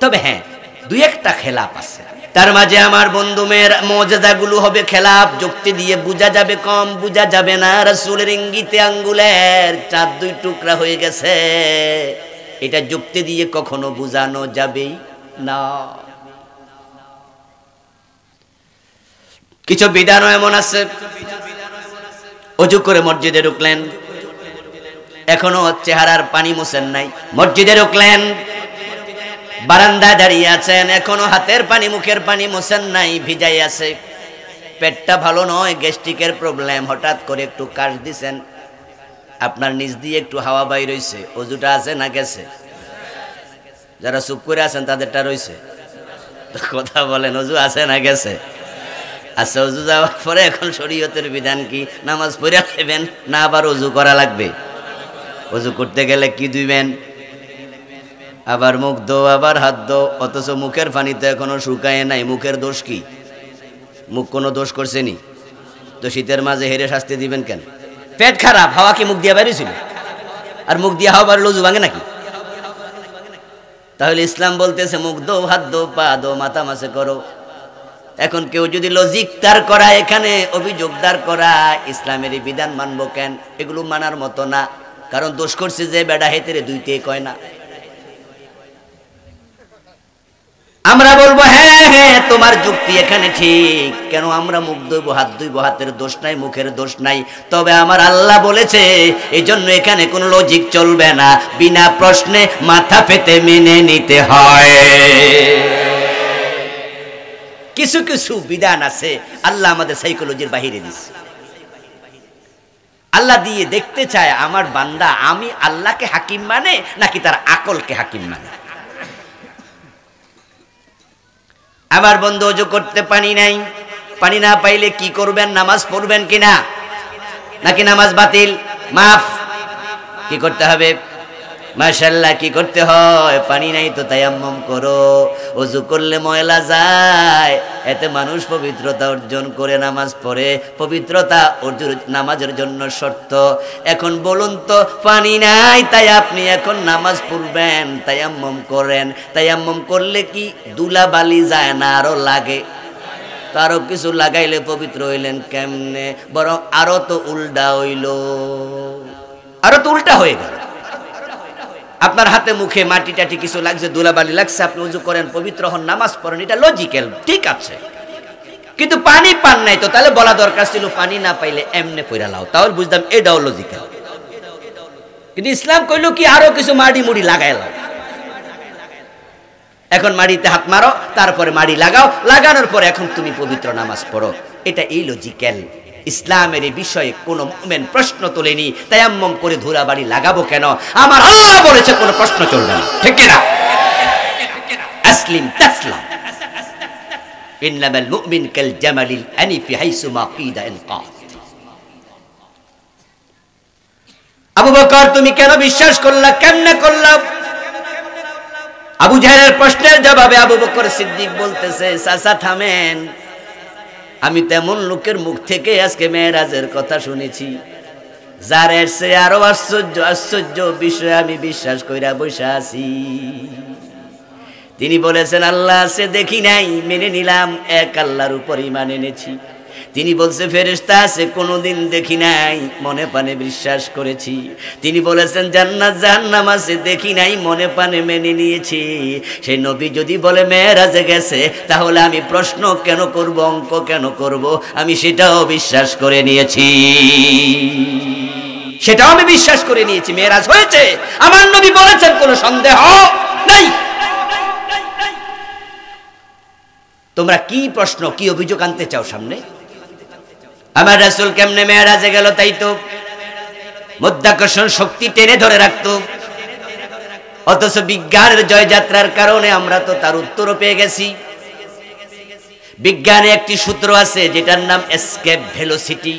তবে হ্যাঁ দুই একটা খেলাপ আছে, তার মাঝে আমার বন্ধু মেয়ের মুজিজাগুলো হবে খেলাপ, যুক্তি দিয়ে বুঝা যাবে কম, বুঝা যাবে না। রাসূলের ইঙ্গিতে আঙ্গুলের চাঁদ 2 টুকরা হয়ে গেছে, এটা যুক্তি দিয়ে কখনো বুঝানো যাবে না। কিছু বিধানও এমন আছে, ওযু করে মসজিদে ঢুকলেন, এখনো চেহারার পানি মুছেন নাই। মসজিদে ঢুকলেন, বারান্দায় দাঁড়িয়ে আছেন, এখনো হাতের পানি মুখের পানি মুছেন নাই, ভিজাই আছে। পেটটা ভালো নয়, গ্যাস্ট্রিকের প্রবলেম, হঠাৎ করে একটু কাশ দিছেন, আপনার নিচ দিয়ে একটু হাওয়া বাইর হইছে, অজুটা আছে না গেছে? যারা চুপ করে আছেন তাদেরটা রইছে, কথা বলেন, অজু আছে না গেছে? আচ্ছা, অজু যাওয়ার পরে এখন শরীয়তের বিধান কি? নামাজ পড়ে নেবেন না আবার অজু করা লাগবে? অজু করতে গেলে কি দিবেন? আবার মুখ দো, আবার হাত দো, অথচ মুখের পানি তো এখনো শুকায় নাই। মুখের দোষ কি? মুখ কোনো দোষ করছেনি তো শীতের মাঝে হেরে শাস্তি দিবেন কেন? পেট খারাপ, হাওয়া কি মুখ দিয়ে বেরিয়েছিল? আর মুখ দিয়ে হাওয়া বাড়লে অজু ভাঙে নাকি? তাহলে ইসলাম বলতেছে মুখ দো, হাত দো, পা দো, মাথা মাসে করো। এখন কেউ যদি লজিক দাঁড় করা, এখানে অভিযোগ দাঁড় করা, ইসলামের এই বিধান মানবো কেন? এগুলো মানার মতো না, কারণ দোষ করছে যে বেড়া হেতেরে দুইতে কয় না। আমরা বলবো হ্যাঁ হ্যাঁ তোমার যুক্তি এখানে ঠিক, কেন আমরা মুখ ধুইব, হাত ধুইব, হাতের দোষ নাই, মুখের দোষ নাই, তবে আমার আল্লাহ বলেছে, এই জন্য এখানে কোনো লজিক চলবে না, বিনা প্রশ্নে মাথা পেতে মেনে নিতে হয়। কিছু কিছু বিধান আছে আল্লাহ আমাদের সাইকোলজির বাহিরে দিচ্ছে। আল্লাহ দিয়ে দেখতে চায় আমার বান্দা আমি আল্লাহকে হাকিম মানে নাকি তার আকলকে হাকিম মানে। আমার বন্ধু ওযু করতে পানি নাই, পানি না পাইলে কি করবেন? নামাজ পড়বেন কিনা? নাকি নামাজ বাতিল? মাফ, কি করতে হবে? মাশাআল্লাহ, কি করতে হয়? পানি নাই তো তায়াম্মুম করো। ওযু করলে ময়লা যায়, এতে মানুষ পবিত্রতা অর্জন করে নামাজ পড়ে, পবিত্রতা অর্জন নামাজের জন্য শর্ত। এখন বলুন তো, পানি নাই তাই আপনি এখন নামাজ পড়বেন, তায়াম্মুম করেন, তায়াম্মুম করলে কি ধুলাবালি যায় না আরো লাগে? আরো কিছু লাগাইলে পবিত্র হইলেন কেমনে? বরং আরো তো উল্টা হইল, আরো তো উল্টা হয়ে গেল। আপনার হাতে মুখে মাটি টাটি কিছু লাগছে, ধুলাবালি লাগছে, আপনি ওযু করেন, পবিত্র হন, নামাজ পড়েন, এটা লজিক্যাল, ঠিক আছে। কিন্তু পানি পান নাই তো, তাহলে বলা দরকার ছিল পানি না পাইলে এমনে পয়রা লাও, তাহলে বুঝতাম এটাও লজিক্যাল। কিন্তু ইসলাম কইলো কি আরো কিছু মাটি মুড়ি লাগাই লাও। এখন মাটিতে হাত মারো, তারপরে মাটি লাগাও, লাগানোর পরে এখন তুমি পবিত্র নামাজ পড়ো, এটা এই লজিক্যাল। ইসলামের এই বিষয়ে কোন মুমিন প্রশ্ন তোলেনি, তায়াম্মুম করে ধুলাবাড়ি লাগাবো কেন? আমার আল্লাহ বলেছে কোনো প্রশ্ন চলবে না, ঠিক কি না? আসলিম তাসলাম, ইন্নামাল মুমিন কাল জামালিল আনিফি হাইসুমা কিদা ইনকাত। আবু বকর তুমি কেন বিশ্বাস করলা? কেমনে করলা? আবু জাহেলের প্রশ্নের জবাবে আবু বকর সিদ্দিক বলতেছে, চাচা থামেন, আমি তেমন লোকের মুখ থেকে আজকে মেরাজের কথা শুনেছি, যার এর চেয়ে আরো আশ্চর্য আশ্চর্য বিষয় আমি বিশ্বাস কইরা বসে আছি। তিনি বলেছেন আল্লাহ আছে, দেখি নাই, মেনে নিলাম, এক আল্লাহর উপর ঈমান এনেছি। তিনি বলছে ফেরেশতা আছে, কোনোদিন দেখি নাই, মনে প্রাণে বিশ্বাস করেছি। তিনি বলেছেন জান্নাত জাহান্নাম আছে, দেখি নাই, মনে প্রাণে মেনে নিয়েছি। সেই নবী যদি বলে মেরাজে গেছে, তাহলে আমি প্রশ্ন কেন করব, অঙ্ক কেন করব? আমি সেটাও বিশ্বাস করে নিয়েছি, সেটাও আমি বিশ্বাস করে নিয়েছি, মেরাজ হয়েছে, আমার নবী বলেছেন, কোনো সন্দেহ নাই। তোমরা কি প্রশ্ন, কি অভিযোগ আনতে চাও সামনে? আমার রাসূল কেমনে মেরাজে গেল, তাই তো মাধ্যাকর্ষণ শক্তি টেনে ধরে রাখতো, অথচ বিজ্ঞানের জয়যাত্রার কারণে আমরা তো তার উত্তরও পেয়ে গেছি। বিজ্ঞানে একটি সূত্র আছে যেটার নাম এসকেপ ভেলোসিটি,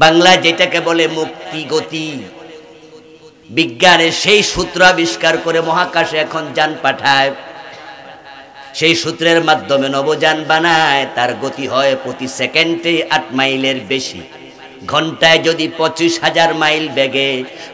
বাংলায় যেটাকে বলে মুক্তি গতি। বিজ্ঞানের সেই সূত্র আবিষ্কার করে মহাকাশে এখন যান পাঠায়, সেই সূত্রের মাধ্যমে নবযান বানায়, তার গতি হয় প্রতি সেকেন্ডে 8 মাইলের বেশি। ঘন্টায় যদি 25,000 মাইল বেগে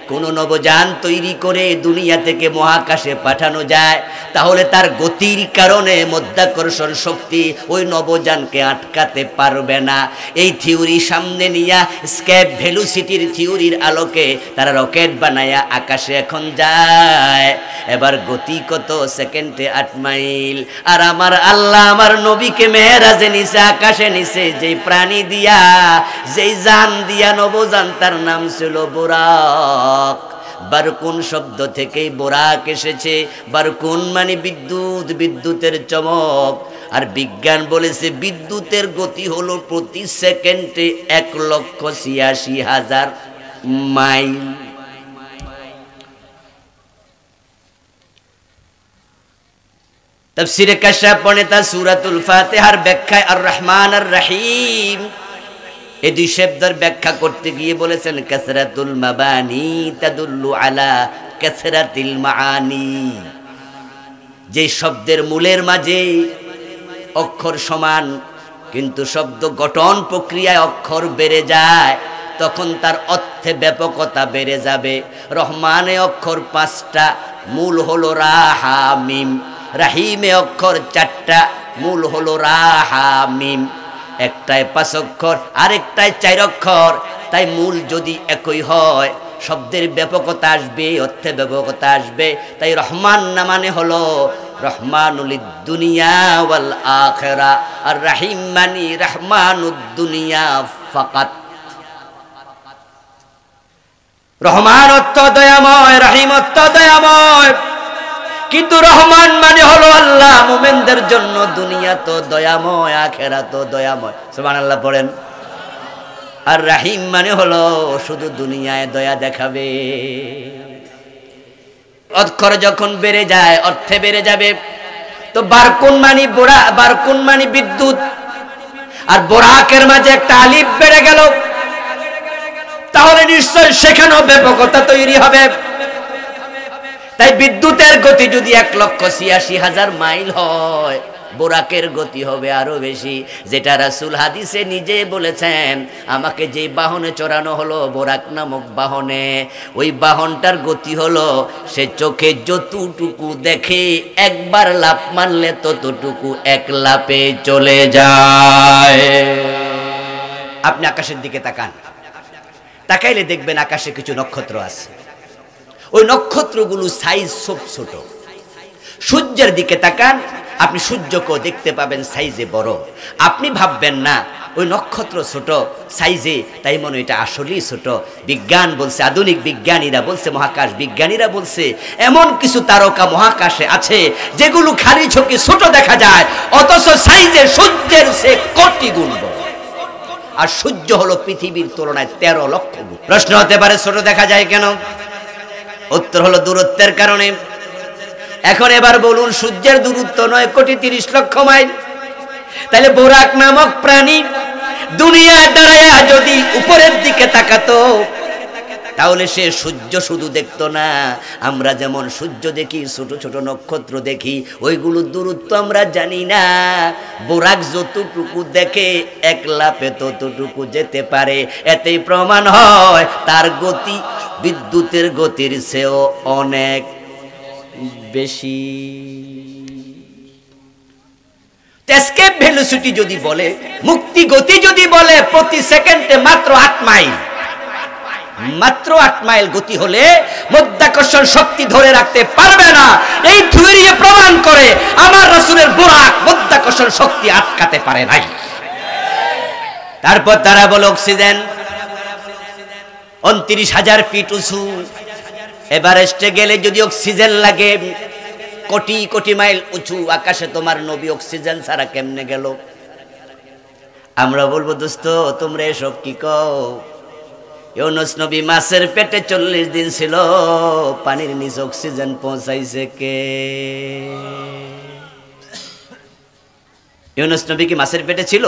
কোনো নবযান তৈরি করে দুনিয়া থেকে মহাকাশে পাঠানো যায়, তাহলে তার গতির কারণে মাধ্যাকর্ষণ শক্তি ওই নবযানকে আটকাতে পারবে না। এই থিওরি সামনে নিয়ে স্কেপ ভেলোসিটির থিওরির আলোকে তারা রকেট বানায়া আকাশে এখন যায়। এবার গতি কত? সেকেন্ডে 8 মাইল। আর আমার আল্লাহ আমার নবীকে মেরাজে নিছে, আকাশে নিছে, যেই প্রাণী দিয়া, যেই জান দিয়া নবজান, তার নাম ছিল বুরাক। বারকুন শব্দ থেকেই বোরাক এসেছে। বারকুন মানে বিদ্যুৎ, বিদ্যুতের চমক। আর বিজ্ঞান বলেছে বিদ্যুতের গতি হলো প্রতি সেকেন্ডে 1,86,000 মাইল। তাফসীরে কাশফ পড়ে তা সূরাতুল ফাতিহার ব্যাখ্যায় আর রহমান আর রহিম এই দুই শব্দের ব্যাখ্যা করতে গিয়ে বলেছেন কাসরাতুল মাবানি তাদুল্লু আলা কাসরাতিল মাআনি। যে শব্দের মূলের মাঝে অক্ষর সমান কিন্তু শব্দ গঠন প্রক্রিয়ায় অক্ষর বেড়ে যায়, তখন তার অর্থে ব্যাপকতা বেড়ে যাবে। রহমানে অক্ষর 5টা, মূল হলো রা হা মিম। রাহিমে অক্ষর 4টা, মূল হলো রা হা মিম। একটায় 5 অক্ষর, আরেকটায় 4 অক্ষর। তাই মূল যদি একই হয় শব্দের ব্যাপকতা আসবে, অর্থে ব্যাপকতা আসবে। তাই রহমান না মানে হলো রহমানুল দুনিয়া ওয়াল আখিরা, আর রাহিম মানে রহমানুদ দুনিয়া ফাকাত। রহমান অর্থ দয়াময়, রাহিম অর্থ দয়াময়, কিন্তু রহমান মানে হলো আল্লাহ মুমিনদের জন্য দুনিয়া তো দয়াময়, আখিরাত তো দয়াময়। সুবহানাল্লাহ পড়েন। আর রাহিম মানে হলো শুধু দুনিয়ায় দয়া দেখাবে। অক্ষর যখন বেড়ে যায় অর্থে বেড়ে যাবে। তো বারকুন মানে বোরা, বারকুন মানে বিদ্যুৎ, আর বোরাকের মাঝে একটা আলিফ বেড়ে গেল, তাহলে নিশ্চয় সেখানেও ব্যাপকতা তৈরি হবে। তাই বিদ্যুতের গতি যদি 1,86,000 মাইল হয়, বোরাকের গতি হবে আরো বেশি। যেটা রাসূল হাদিসে নিজে বলেছেন, আমাকে যে বাহনে চড়ানো হলো বোরাক নামক বাহনে, ওই বাহনটার গতি হলো সে চোখে যতটুকু দেখে একবার লাফ মারলে ততটুকু এক লাফে চলে যায়। আপনি আকাশের দিকে তাকান, তাকাইলে দেখবেন আকাশে কিছু নক্ষত্র আছে। ওই নক্ষত্রগুলো সাইজ খুব ছোট। সূর্যের দিকে তাকান, আপনি সূর্যকেও দেখতে পাবেন সাইজে বড়। আপনি ভাববেন না ওই নক্ষত্র ছোট সাইজে, তাই মনে এটা আসলেই ছোট। বিজ্ঞান বলছে, আধুনিক বিজ্ঞানীরা বলছে, মহাকাশ বিজ্ঞানীরা বলছে, এমন কিছু তারকা মহাকাশে আছে যেগুলো খালি চোখে ছোট দেখা যায়, অথচ সাইজে সূর্যের সে কোটি গুণ বড়। আর সূর্য হলো পৃথিবীর তুলনায় 13 লক্ষ গুণ। প্রশ্ন হতে পারে ছোট দেখা যায় কেন? উত্তর হলো দূরত্বের কারণে। এখন এবার বলুন, সূর্যের দূরত্ব 9,30,00,000 মাইল। তাহলে বোরাক নামক প্রাণী দুনিয়া দাঁড়ায়া যদি উপরের দিকে তাকাতো, তাহলে সে সূর্য শুধু দেখতো না। আমরা যেমন সূর্য দেখি, ছোট ছোট নক্ষত্র দেখি, ওইগুলোর দূরত্ব আমরা জানি না। বোরাক যতটুকু দেখে এক লাফে ততটুকু যেতে পারে। এতেই প্রমাণ হয় তার গতি বিদ্যুতের গতির চেয়েও অনেক বেশি। এসকেপ ভেলোসিটি যদি বলে, মুক্তি গতি যদি বলে, প্রতি সেকেন্ডে মাত্র 8 মাইল। মাত্র 8 মাইল গতি হলে মাধ্যাকর্ষণ শক্তি ধরে রাখতে পারবে না। এই থিওরি প্রমাণ করে আমার রাসূলের বোরাক মাধ্যাকর্ষণ শক্তি আটকাতে পারে নাই। তারপর তারা বলে অক্সিজেন 29,000 ফিট উঁচু। এভারেস্টে গেলে যদি অক্সিজেন লাগে, কোটি কোটি মাইল উঁচু আকাশে তোমার নবী অক্সিজেন ছাড়া কেমনে গেল? আমরা বলবো, দোস্ত তোমরা এসব কি কও? ইউনূস নবী মাছের পেটে 40 দিন ছিল, পানির নিচে অক্সিজেন পৌঁছাইছে কে? ইউনূস নবী কি মাছের পেটে ছিল?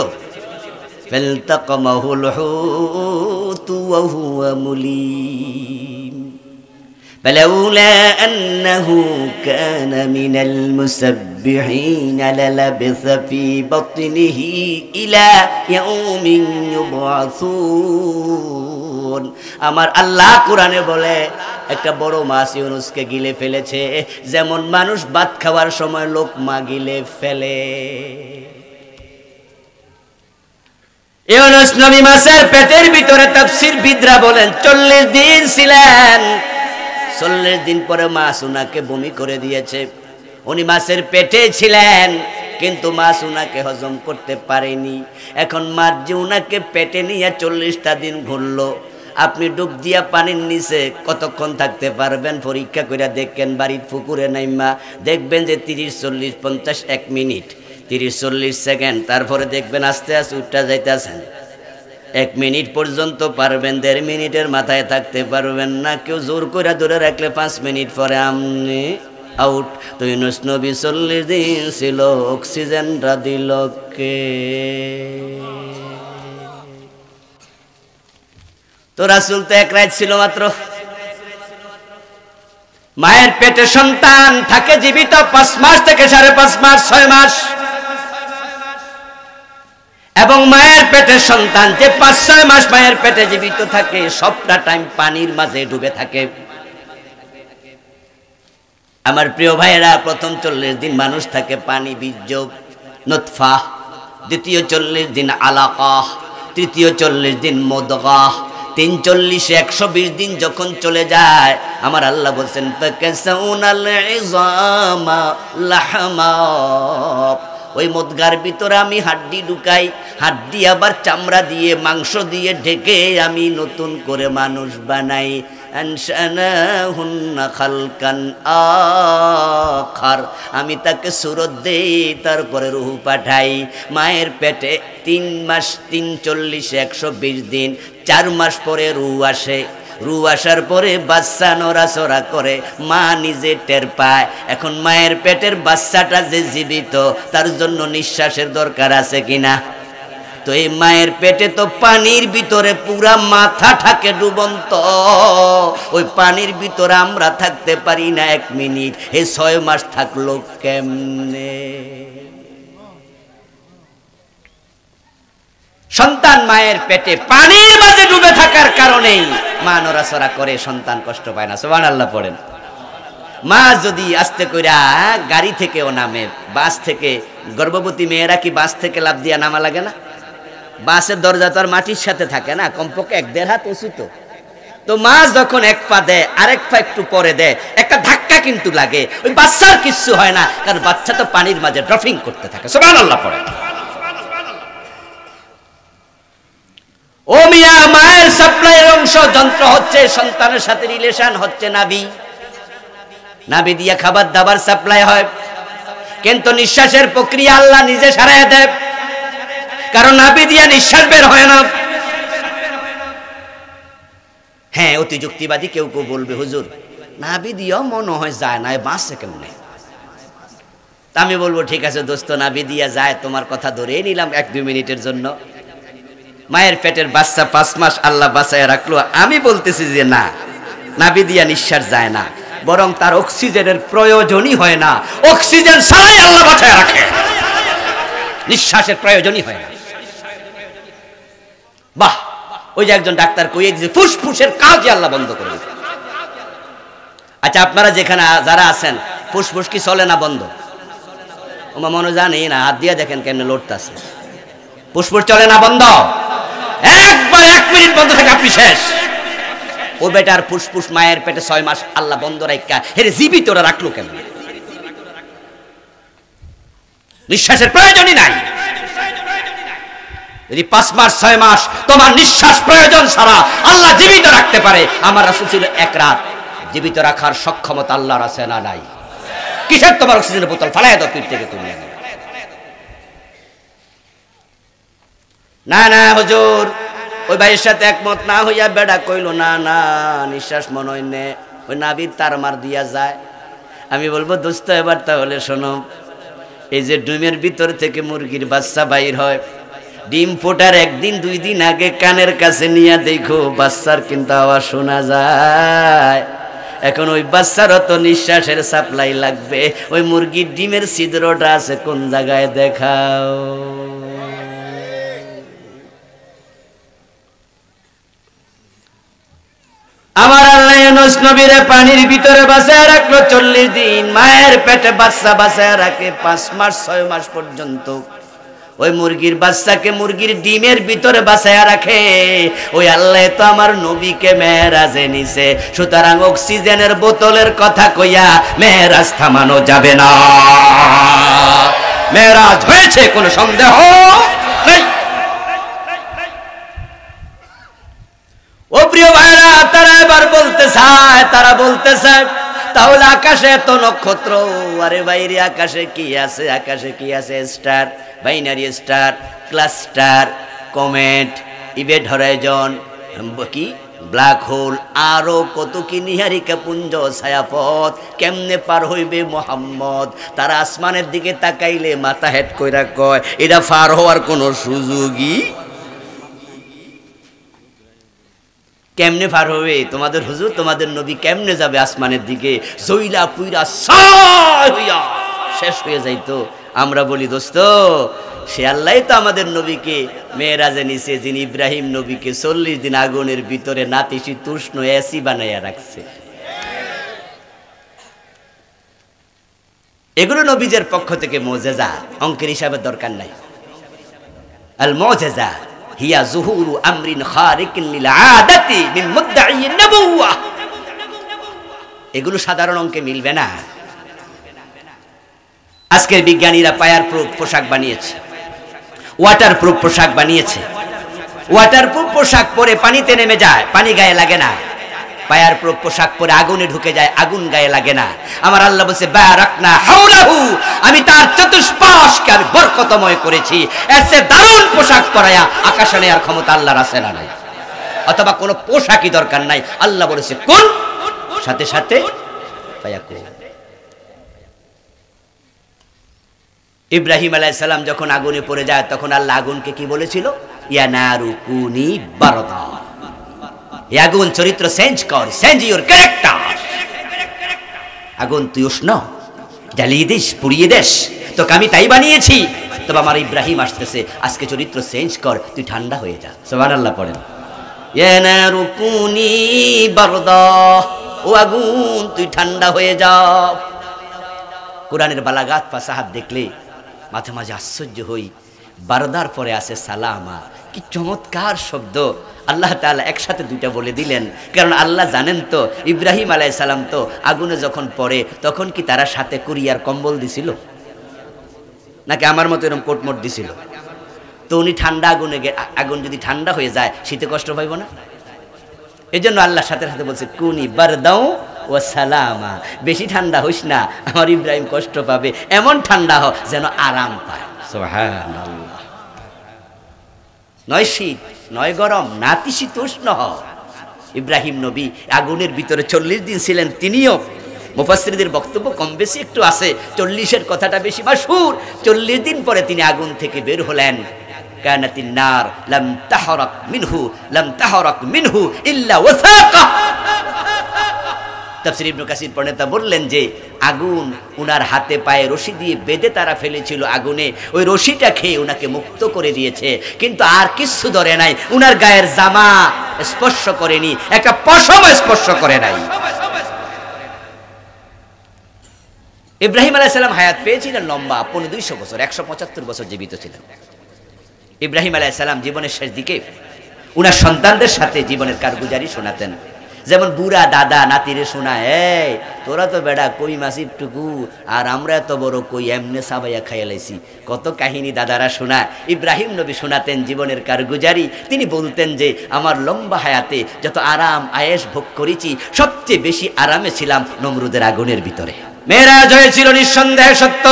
ফালতাকামাহুল হুতু ওয়া হুয়া মুলিম ফালাউলা আন্নাহু কানা মিনাল মুসাব্বিহিন লালাবিসা ফি বাতনিহি ইলা ইয়াউমিন ইউবআসুন। আমার আল্লাহ কোরআনে বলে, একটা বড় মাছ ইউনূসকে গিলে ফেলেছে, যেমন মানুষ ভাত খাওয়ার সময় লোকমা গিলে ফেলে। ইউনূস নবী মাছের পেটের ভিতরে তাফসীরবিদরা বলেন 40 দিন ছিলেন। 40 দিন পরে মাছ উনাকে বমি করে দিয়েছে। উনি মাছের পেটে ছিলেন, কিন্তু মাছ উনাকে হজম করতে পারেনি। এখন মাছ যে উনাকে পেটে নিয়ে 40টা দিন ঘুরলো, আপনি ডুব দিয়া পানির নিচে কতক্ষণ থাকতে পারবেন? পরীক্ষা করে দেখেন, বাড়ির পুকুরে নাইমা দেখবেন যে 30, 40, 50, 1 মিনিট, 30, 40 সেকেন্ড, তারপরে দেখবেন আস্তে আস্তে উঠা যাইতেছেন। 1 মিনিট পর্যন্ত পারবেন, 1.5 মিনিটের মাথায় থাকতে পারবেন না। কেউ জোর করে ধরে রাখলে 5 মিনিট পরে আমনি আউট। তো ইউনূস নবী 40 দিন ছিল, অক্সিজেনটা দিল কে? তো রাসূল তো 1 রাত ছিল মাত্র। মায়ের পেটে সন্তান থাকে জীবিত 5 মাস থেকে 5.5 মাস, 6 মাস। এবং মায়ের পেটের সন্তান যে 5-6 মাস মায়ের পেটে জীবিত থাকে, সবটা টাইম পানির মাঝে ডুবে থাকে। আমার প্রিয় ভাইয়েরা, প্রথম 40 দিন মানুষ থাকে পানি, বীর্য, নুতফা। দ্বিতীয় 40 দিন আলাকা, তৃতীয় 40 দিন মুদগা, 340 120 দিন যখন চলে যায়, আমার আল্লাহ বলছেন ফাকাসাউনাল ইযামা লাহমা, ওই মুদগার ভিতরে আমি হাড্ডি ঢুকাই, হাড্ডি আবার চামড়া দিয়ে মাংস দিয়ে ঢেকে আমি নতুন করে মানুষ বানাই। আনশানাহুন্না খালকান আখার, আমি তাকে সুরত দেই, তারপরে রূহ পাঠাই। মায়ের পেটে 3 মাস, 340 120 দিন, 4 মাস পরে রূহ আসে। রূহ আসার পরে বাচ্চা নড়াচড়া করে, মা নিজে টের পায়। এখন মায়ের পেটের বাচ্চাটা যে জীবিত, তার জন্য নিঃশ্বাসের দরকার আছে কিনা? তো এই মায়ের পেটে তো পানির ভিতরে পুরা মাথা থাকে ডুবন্ত, ওই পানির ভিতরে আমরা থাকতে পারি না 1 মিনিট। এই 6 মাস থাকলো কেমনে? সন্তান মায়ের পেটে পানির মাঝে ডুবে থাকার কারণেই মা নড়াচড়া করে, সন্তান কষ্ট পায় না। সুবহানাল্লাহ পড়েন। মা যদি আস্তে কইরা গাড়ি থেকেও নামে, বাস থেকে, গর্ভবতী মেয়েরা কি বাস থেকে লাফ দিয়া নামা লাগে না? বাসের দরজা তো আর মাটির সাথে থাকে না, কমপক্ষে 1-1.5 হাত উঁচু। তো মা যখন 1 পা দেয়, আরেক পা একটু পরে দেয়, একটা ধাক্কা কিন্তু লাগে। ওই বাচ্চার কিচ্ছু হয় না, কারণ বাচ্চা তো পানির মাঝে ড্রপিং করতে থাকে। সুবহানাল্লাহ পড়েন। ও মিয়া, মায়ের সাপ্লাইয়ের অংশ যন্ত্র হচ্ছে সন্তানের সাথে রিলেশন হচ্ছে নাভি। নাভি দিয়ে খাবার দাবার সাপ্লাই হয়, কিন্তু নিঃশ্বাসের প্রক্রিয়া আল্লাহ নিজে সারায় দেয়, কারণ নাভি দিয়ে নিঃশ্বাস বের হয় না। হ্যাঁ, অতি যুক্তিবাদী কেউ কেউ বলবে, হুজুর নাভি দিয়েও মনে হয় যায় না, বাঁচছে কেমনে? আমি বলবো ঠিক আছে দোস্ত, নাভি দিয়ে যায়, তোমার কথা ধরেই নিলাম 1-2 মিনিটের জন্য। মায়ের পেটের বাচ্চা 5 মাস আল্লাহ বাঁচায় রাখলো। আমি বলতেছি যে না, নাভি দিয়া নিঃশ্বাস যায় না, বরং তার অক্সিজেনের প্রয়োজনই হয় না। অক্সিজেন ছাড়াই আল্লাহ বাঁচায় রাখে, নিঃশ্বাসের প্রয়োজনই হয় না। বাহ, ওই যে একজন ডাক্তার কইয়ে দিয়েছে ফুসফুসের কাজই আল্লাহ বন্ধ করে দিয়েছে। আচ্ছা, আপনারা যেখানে যারা আছেন, ফুসফুস কি চলে না বন্ধ? ওমা মনে জানি না, হাত দিয়ে দেখেন কেমনে লড়তেছে। ফুসফুস চলে না বন্ধ? একবার 1 মিনিট বন্ধ থাকে আপনি শেষ। ও বেটার ফুসফুস মায়ের পেটে 6 মাস আল্লাহ বন্ধ রাখা, হেরে জীবিত রাখলো কেন? নিঃশ্বাসের প্রয়োজনই নাই। যদি 5 মাস 6 মাস তোমার নিঃশ্বাস প্রয়োজন ছাড়া আল্লাহ জীবিত রাখতে পারে, আমার রাসূল ছিল 1 রাত, জীবিত রাখার সক্ষমতা আল্লাহর আছে না নাই? কিসের তোমার অক্সিজেনের বোতল ফালায় দাও পিঠ থেকে তুমি? না না হুজুর, ওই ভাইয়ের সাথে একমত না হইয়া বেড়া কইল না না, নিঃশ্বাস মনে হয় নে, ওই নাভির তার মার দিয়া যায়। আমি বলবো দোস্ত, এবার তাহলে শোনো, এই যে ডিমের ভিতর থেকে মুরগির বাচ্চা বাইর হয়, ডিম ফোটার 1 দিন 2 দিন আগে কানের কাছে নিয়ে দেখো, বাচ্চার কিন্তু আওয়াজ শোনা যায়। এখন ওই বাচ্চারও তো নিঃশ্বাসের সাপ্লাই লাগবে, ওই মুরগির ডিমের ছিদ্রটা আছে কোন জায়গায় দেখাও। আমার আল্লাহ ইউনূস নবীরে পানির ভিতরে বাঁচায় রাখলো 40 দিন, মায়ের পেটে বাচ্চা বাঁচায় রাখে 5 মাস 6 মাস পর্যন্ত। ওই মুরগির বাচ্চাকে মুরগির ডিমের ভিতরে বাঁচায় রাখে। ওই আল্লাহ তো আমার নবীকে মেরাজে নিছে, সুতরাং অক্সিজেনের বোতলের কথা কইয়া মেরাজ থামানো যাবে না। মেরাজ হয়েছে, কোনো সন্দেহ নেই। ও প্রিয় ভাইরা, তারা এবার বলতে চায়, তারা বলতে চায় তাহলে আকাশে এত নক্ষত্র, আরে বাইরে আকাশে কি আছে? আকাশে কি আছে? Star, binary star, cluster, comet, event Horizon, কি ব্ল্যাক হোল, আরো কত কি নিহারিকা পুঞ্জ, ছায়াপথ, কেমনে পার হইবে মোহাম্মদ? তারা আসমানের দিকে তাকাইলে মাথা হেট কইরা কয় এটা পার হওয়ার কোনো সুযোগই। কেমনে পার হবে তোমাদের হুজুর, তোমাদের নবী কেমনে যাবে আসমানের দিকে? জইলা পুইরা ছাই হইয়া শেষ হয়ে যাইতো। আমরা বলি দোস্ত, সে আল্লাহ তো আমাদের নবীকে মেরাজে নিছে, যিনি ইব্রাহিম নবীকে 40 দিন আগুনের ভিতরে নাতিশীতোষ্ণ এসি বানাইয়া রাখছে। এগুলো নবীদের পক্ষ থেকে মুজিজা, অঙ্কের হিসাবে দরকার নাই। আল মুজিজা হিয়া যুহুরু আমরিন খারিকিন লিল আদাতি মিন মুদ্দাঈ নবুওয়া। এগুলো সাধারণ অঙ্কে মিলবে না। আজকের বিজ্ঞানীরা ফায়ার প্রুফ পোশাক বানিয়েছে, ওয়াটার প্রুফ পোশাক বানিয়েছে। ওয়াটার প্রুফ পোশাক পরে পানিতে নেমে যায়, পানি গায়ে লাগে না। ফায়ার প্রুফ পোশাক পরে আগুনে ঢুকে যায়, আগুন গায়ে লাগে না। আমার আল্লাহ বলছে বারাকনা হাওলাহু, আমি তার চতুষ্পাশকে আমি বরকতময় করেছি। এর চেয়ে দারুণ পোশাক পরায়া আকাশে নেয়ার ক্ষমতা আল্লাহর আছে না নাই? অথবা কোনো পোশাকই দরকার নাই, আল্লাহ বলেছে কোন, সাথে সাথে ফায়াকুন। ইব্রাহিম আলাইহিস সালাম যখন আগুনে পড়ে যায় তখন আল্লাহ আগুনকে কি বলেছিল? ইয়া নারু কুনি বারদা, এই আগুন চরিত্র চেঞ্জ কর, চেঞ্জ ইউর ক্যারেক্টার। আগুন তুই উষ্ণ, জ্বালিয়ে দিস, পুড়িয়ে দেশ, তোকে আমি তাই বানিয়েছি। তবে আমার ইব্রাহিম আসতেছে, আজকে চরিত্র চেঞ্জ কর, তুই ঠান্ডা হয়ে যা। সুবহানাল্লাহ পড়েন। ইয়া নারু কুনি বারদা, ও আগুন তুই ঠান্ডা হয়ে যা। কোরআনের বালাগাত ফাসাহাত দেখলে মাঝে মাঝে আশ্চর্য হই। বারদার পরে আছে সালামা, কি চমৎকার শব্দ! আল্লাহ তাআলা একসাথে দুইটা বলে দিলেন, কারণ আল্লাহ জানেন তো ইব্রাহিম আলাইহিস সালাম তো আগুনে যখন পড়ে তখন কি তারা সাথে কুরিয়ার কম্বল দিছিল নাকি আমার মতো এরকম কোটমোট দিছিল? তো উনি ঠান্ডা আগুনে, আগুন যদি ঠান্ডা হয়ে যায় শীতে কষ্ট পাইব না? এই জন্য আল্লাহ সাথে সাথে বলছে কুনি বারদাও ও সালামা, বেশি ঠান্ডা হইস না, আমার ইব্রাহিম কষ্ট পাবে, এমন ঠান্ডা হ যেন আরাম পায়। সুবহানাল্লাহ। নয় শীত নয় গরম, নাতিশীতোষ্ণ হ। ইব্রাহিম নবী আগুনের ভিতরে 40 দিন ছিলেন। তিনিও, মুফাসসিরদের বক্তব্য কম বেশি একটু আছে, 40-এর কথাটা বেশি মাশহুর। 40 দিন পরে তিনি আগুন থেকে বের হলেন। কানাতিন নার লাম তাহরাক মিনহু ইল্লা ওয়াসাকা। তাফসীর ইবনে কাসির প্রণেতা বললেন যে আগুন উনার হাতে পায়ে রশি দিয়ে বেঁধে তারা ফেলেছিল আগুনে, ওই রশিটা খেয়ে উনাকে মুক্ত করে দিয়েছে, কিন্তু আর কিছু ধরে নাই, উনার গায়ের জামা স্পর্শ করেনি, একটা পশম স্পর্শ করে নাই। ইব্রাহিম আলাইহিস সালাম হায়াত পেয়েছিলেন লম্বা 250 বছর, 175 বছর জীবিত ছিলেন। ইব্রাহিম আলাইহিস সালাম জীবনের শেষ দিকে উনার সন্তানদের সাথে জীবনের কারগুজারি শোনাতেন। যেমন বুড়া দাদা নাতিরে শোনা, এই তোরা তো বেড়া কই মাসিব টুকু, আর আমরা এত বড় কই এমনে সাবাইয়া খাইয়ালাইছি, কত কাহিনী দাদারা শোনা। ইব্রাহিম নবী শোনাতেন জীবনের কারগুজারি। তিনি বলতেন যে আমার লম্বা হায়াতে যত আরাম আয়েশ ভোগ করেছি, সবচেয়ে বেশি আরামে ছিলাম নমরুদের আগুনের ভিতরে। মেরাজ হয়েছিল নিঃসন্দেহে সত্য।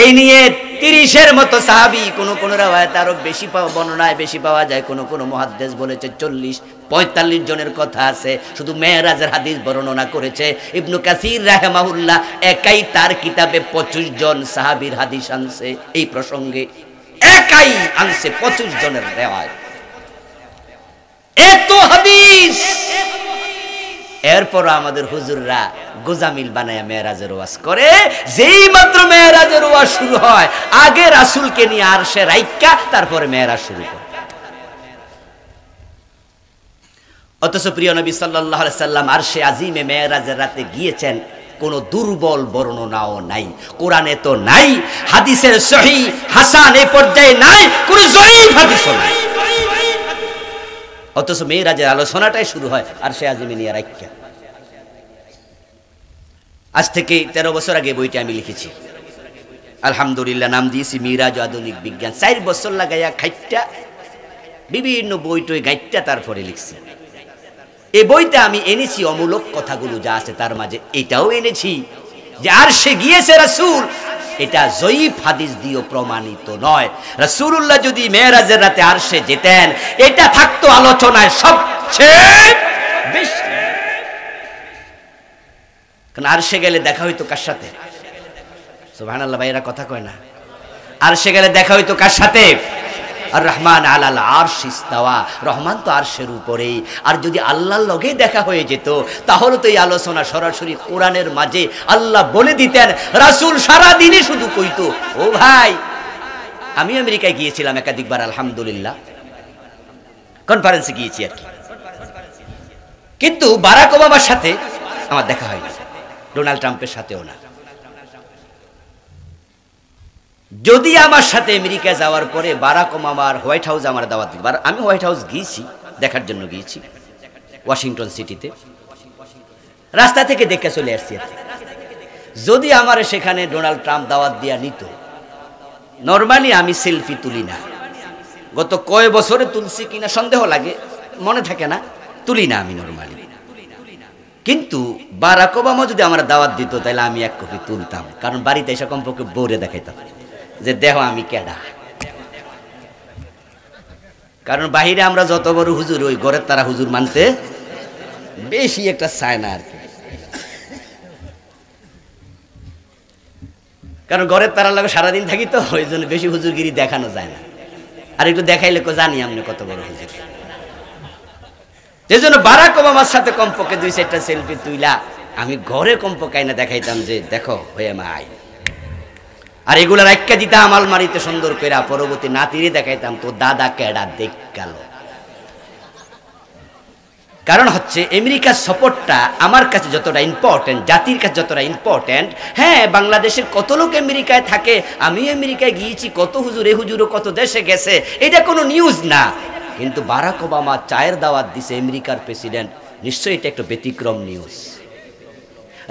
এই নিয়ে 30-এর মতো সাহাবী, কোন রাওয়ায়াতে আরো বেশি বর্ণনায় বেশি পাওয়া যায়, কোন মুহাদ্দিস বলেছে 40-45 জনের কথা আছে। শুধু মেরাজের হাদিস বর্ণনা করেছে ইবনে কাসির রাহিমাহুল্লাহ, একাই তার কিতাবে 25 জন সাহাবীর হাদিস আনছে। এই প্রসঙ্গে একাই আনছে 25 জনের রিওয়ায়াত, এত হাদিস। এরপর আমাদের হুজুররা গোজামিল বানায়া মেরাজের ওয়াজ করে। যেই মাত্র মেরাজের ওয়াজ শুরু হয়, আগে রাসূলকে নিয়ে আরশে রাইখা তারপরে মেরাজ শুরু করে। অথচ প্রিয় নবী সাল্লাল্লাহু আলাইহি সাল্লাম আরশে আজিমে মেরাজের রাতে গিয়েছেন, কোন দুর্বল বর্ণনাও নাই, কোরআনে তো নাই, হাদিসের সহিহ হাসান এই পর্যায়ে নাই, কোন জয়ীফ হাদিসও নাই। অথচ মেরাজের আলোচনাটাই শুরু হয় আরশে আজিমে নিয়ে রাইখা। আজ থেকে 13 বছর আগে বইটা আমি লিখেছি। আলহামদুলিল্লাহ নাম দিয়েছি মিরাজ আধুনিক বিজ্ঞান। 4 বছর লাগাইয়া খাইটা বিভিন্ন বই টই গাইটা তারপরে লিখছি। এই বইতে আমি এনেছি অমূলক কথাগুলো যা আছে তার মাঝে এটাও এনেছি যে আরশে গিয়েছে রাসূল, এটা জয়ীফ হাদিস দিয়েও প্রমাণিত নয়। রাসূলুল্লাহ যদি মেরাজের রাতে আরশে যেতেন এটা থাকতো আলোচনায় সবচেয়ে বেশি। কারণ আরশে গেলে দেখা হইতো কার সাথে? সুবহানাল্লাহ, ভাইরা কথা কয় না। আরশে গেলে দেখা হইতো কার সাথে? আর রহমান আলাল আরশ ইস্তাওয়া, রহমান তো আরশের উপরেই। আর যদি আল্লাহর লগে দেখা হয়ে যেত তাহলে তো এই আলোচনা সরাসরি কোরআনের মাঝে আল্লাহ বলে দিতেন। রাসূল সারা দিনে শুধু কইতো, ও ভাই আমি আমেরিকায় গিয়েছিলাম একাধিকবার, আলহামদুলিল্লাহ কনফারেন্সে গিয়েছি আর কি, কিন্তু বারাক ওবামার সাথে আমার দেখা হয়নি, ডোনাল্ড ট্রাম্পের সাথেও না। যদি আমার সাথে আমেরিকা যাওয়ার পরে বারাক ওবামার হোয়াইট হাউস আমার দাওয়াত দিবার, আমি হোয়াইট হাউস গিয়েছি, দেখার জন্য গিয়েছি ওয়াশিংটন সিটিতে, রাস্তা থেকে দেখে চলে আসছি। যদি আমার সেখানে ডোনাল্ড ট্রাম্প দাওয়াত দিয়া নিত, নরমালি আমি সেলফি তুলি না, গত কয় বছরে তুলছি কিনা সন্দেহ লাগে, মনে থাকে না, তুলি না আমি নরমালি। কিন্তু বারাক ওবামা যদি আমার দাওয়াত দিত তাহলে আমি এক কপি তুলতাম, কারণ বাড়িতে এসে কমপক্ষে বউরে দেখাইতাম যে দেহ আমি কেডা। কারণ বাহিরে আমরা যত বড় হুজুর, ওই ঘরের তারা হুজুর মানতে বেশি একটা চায় না আর কি, কারণ ঘরের তারা লাগে সারাদিন থাকি তো, ওই জন্য বেশি হুজুরগিরি দেখানো যায় না। আর একটু দেখাইলে জানি আপনি কত বড় হুজুর। এই জন্য বারাক ওবামার সাথে কমপক্ষে 2-4টা সেলফি তুইলা আমি ঘরে কমপক্ষে না দেখাইতাম যে দেখো হয়ে মাই। আর এগুলা রাখা দিতাম আলমারিতে সুন্দর করে, পরবর্তী নাতিরে দেখাইতাম তো দাদা কেডা দেখ গেল। কারণ হচ্ছে আমেরিকার সাপোর্টটা আমার কাছে যতটা ইম্পর্টেন্ট, জাতির কাছে যতটা ইম্পর্টেন্ট। হ্যাঁ, বাংলাদেশের কত লোক আমেরিকায় থাকে, আমি আমেরিকায় গিয়েছি, কত হুজুর, এ হুজুরও কত দেশে গেছে, এটা কোনো নিউজ না। কিন্তু বারাক ওবামা চায়ের দাওয়াত দিছে আমেরিকার প্রেসিডেন্ট, নিশ্চয়ই এটা একটা ব্যতিক্রম নিউজ।